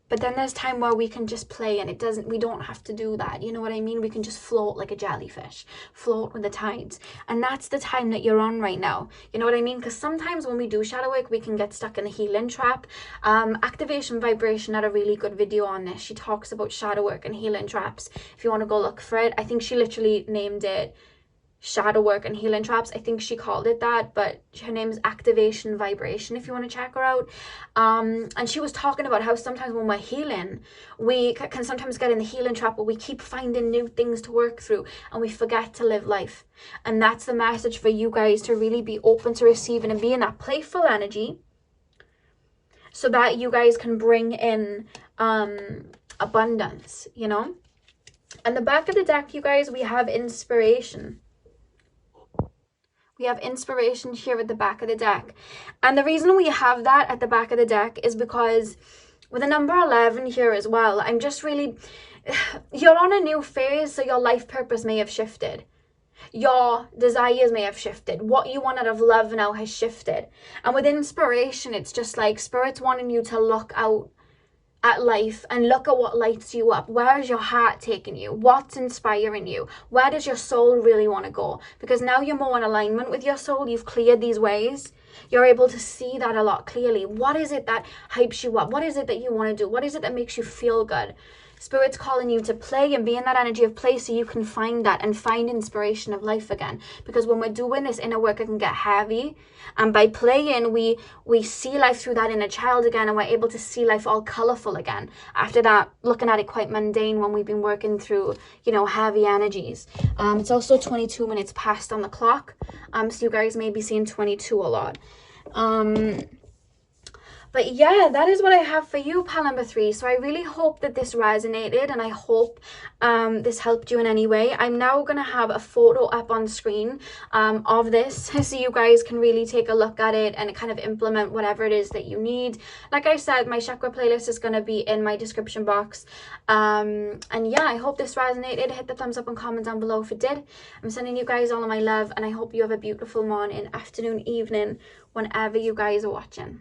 But then there's time where we can just play, and we don't have to do that. You know what I mean? We can just float like a jellyfish, float with the tides. And that's the time that you're on right now. You know what I mean? Because sometimes when we do shadow work, we can get stuck in a healing trap. Activation Vibration had a really good video on this. She talks about shadow work and healing traps. If you want to go look for it, I think she literally named it shadow work and healing traps. I think she called it that, but her name is Activation Vibration if you want to check her out. And she was talking about how sometimes when we're healing, we can sometimes get in the healing trap where we keep finding new things to work through and we forget to live life. And that's the message for you guys, to really be open to receiving and be in that playful energy, so that you guys can bring in abundance, you know. And the back of the deck, you guys, we have inspiration. We have inspiration here at the back of the deck. And the reason we have that at the back of the deck is because with the number 11 here as well, I'm just really, you're on a new phase, so your life purpose may have shifted. Your desires may have shifted. What you want out of love now has shifted. And with inspiration, it's just like Spirit's wanting you to look out at life and look at what lights you up. Where is your heart taking you? What's inspiring you? Where does your soul really want to go? Because now you're more in alignment with your soul. You've cleared these ways. You're able to see that a lot clearly. What is it that hypes you up? What is it that you want to do? What is it that makes you feel good? Spirit's calling you to play and be in that energy of play, so you can find that and find inspiration of life again. Because when we're doing this inner work, it can get heavy. And by playing, we see life through that inner child again, and we're able to see life all colourful again. After that, looking at it quite mundane when we've been working through, you know, heavy energies. It's also 22 minutes past on the clock. So you guys may be seeing 22 a lot. But yeah, that is what I have for you, pal number 3. So I really hope that this resonated, and I hope this helped you in any way. I'm now going to have a photo up on screen of this, so you guys can really take a look at it and kind of implement whatever it is that you need. Like I said, my chakra playlist is going to be in my description box. And yeah, I hope this resonated. Hit the thumbs up and comment down below if it did. I'm sending you guys all of my love, and I hope you have a beautiful morning, afternoon, evening, whenever you guys are watching.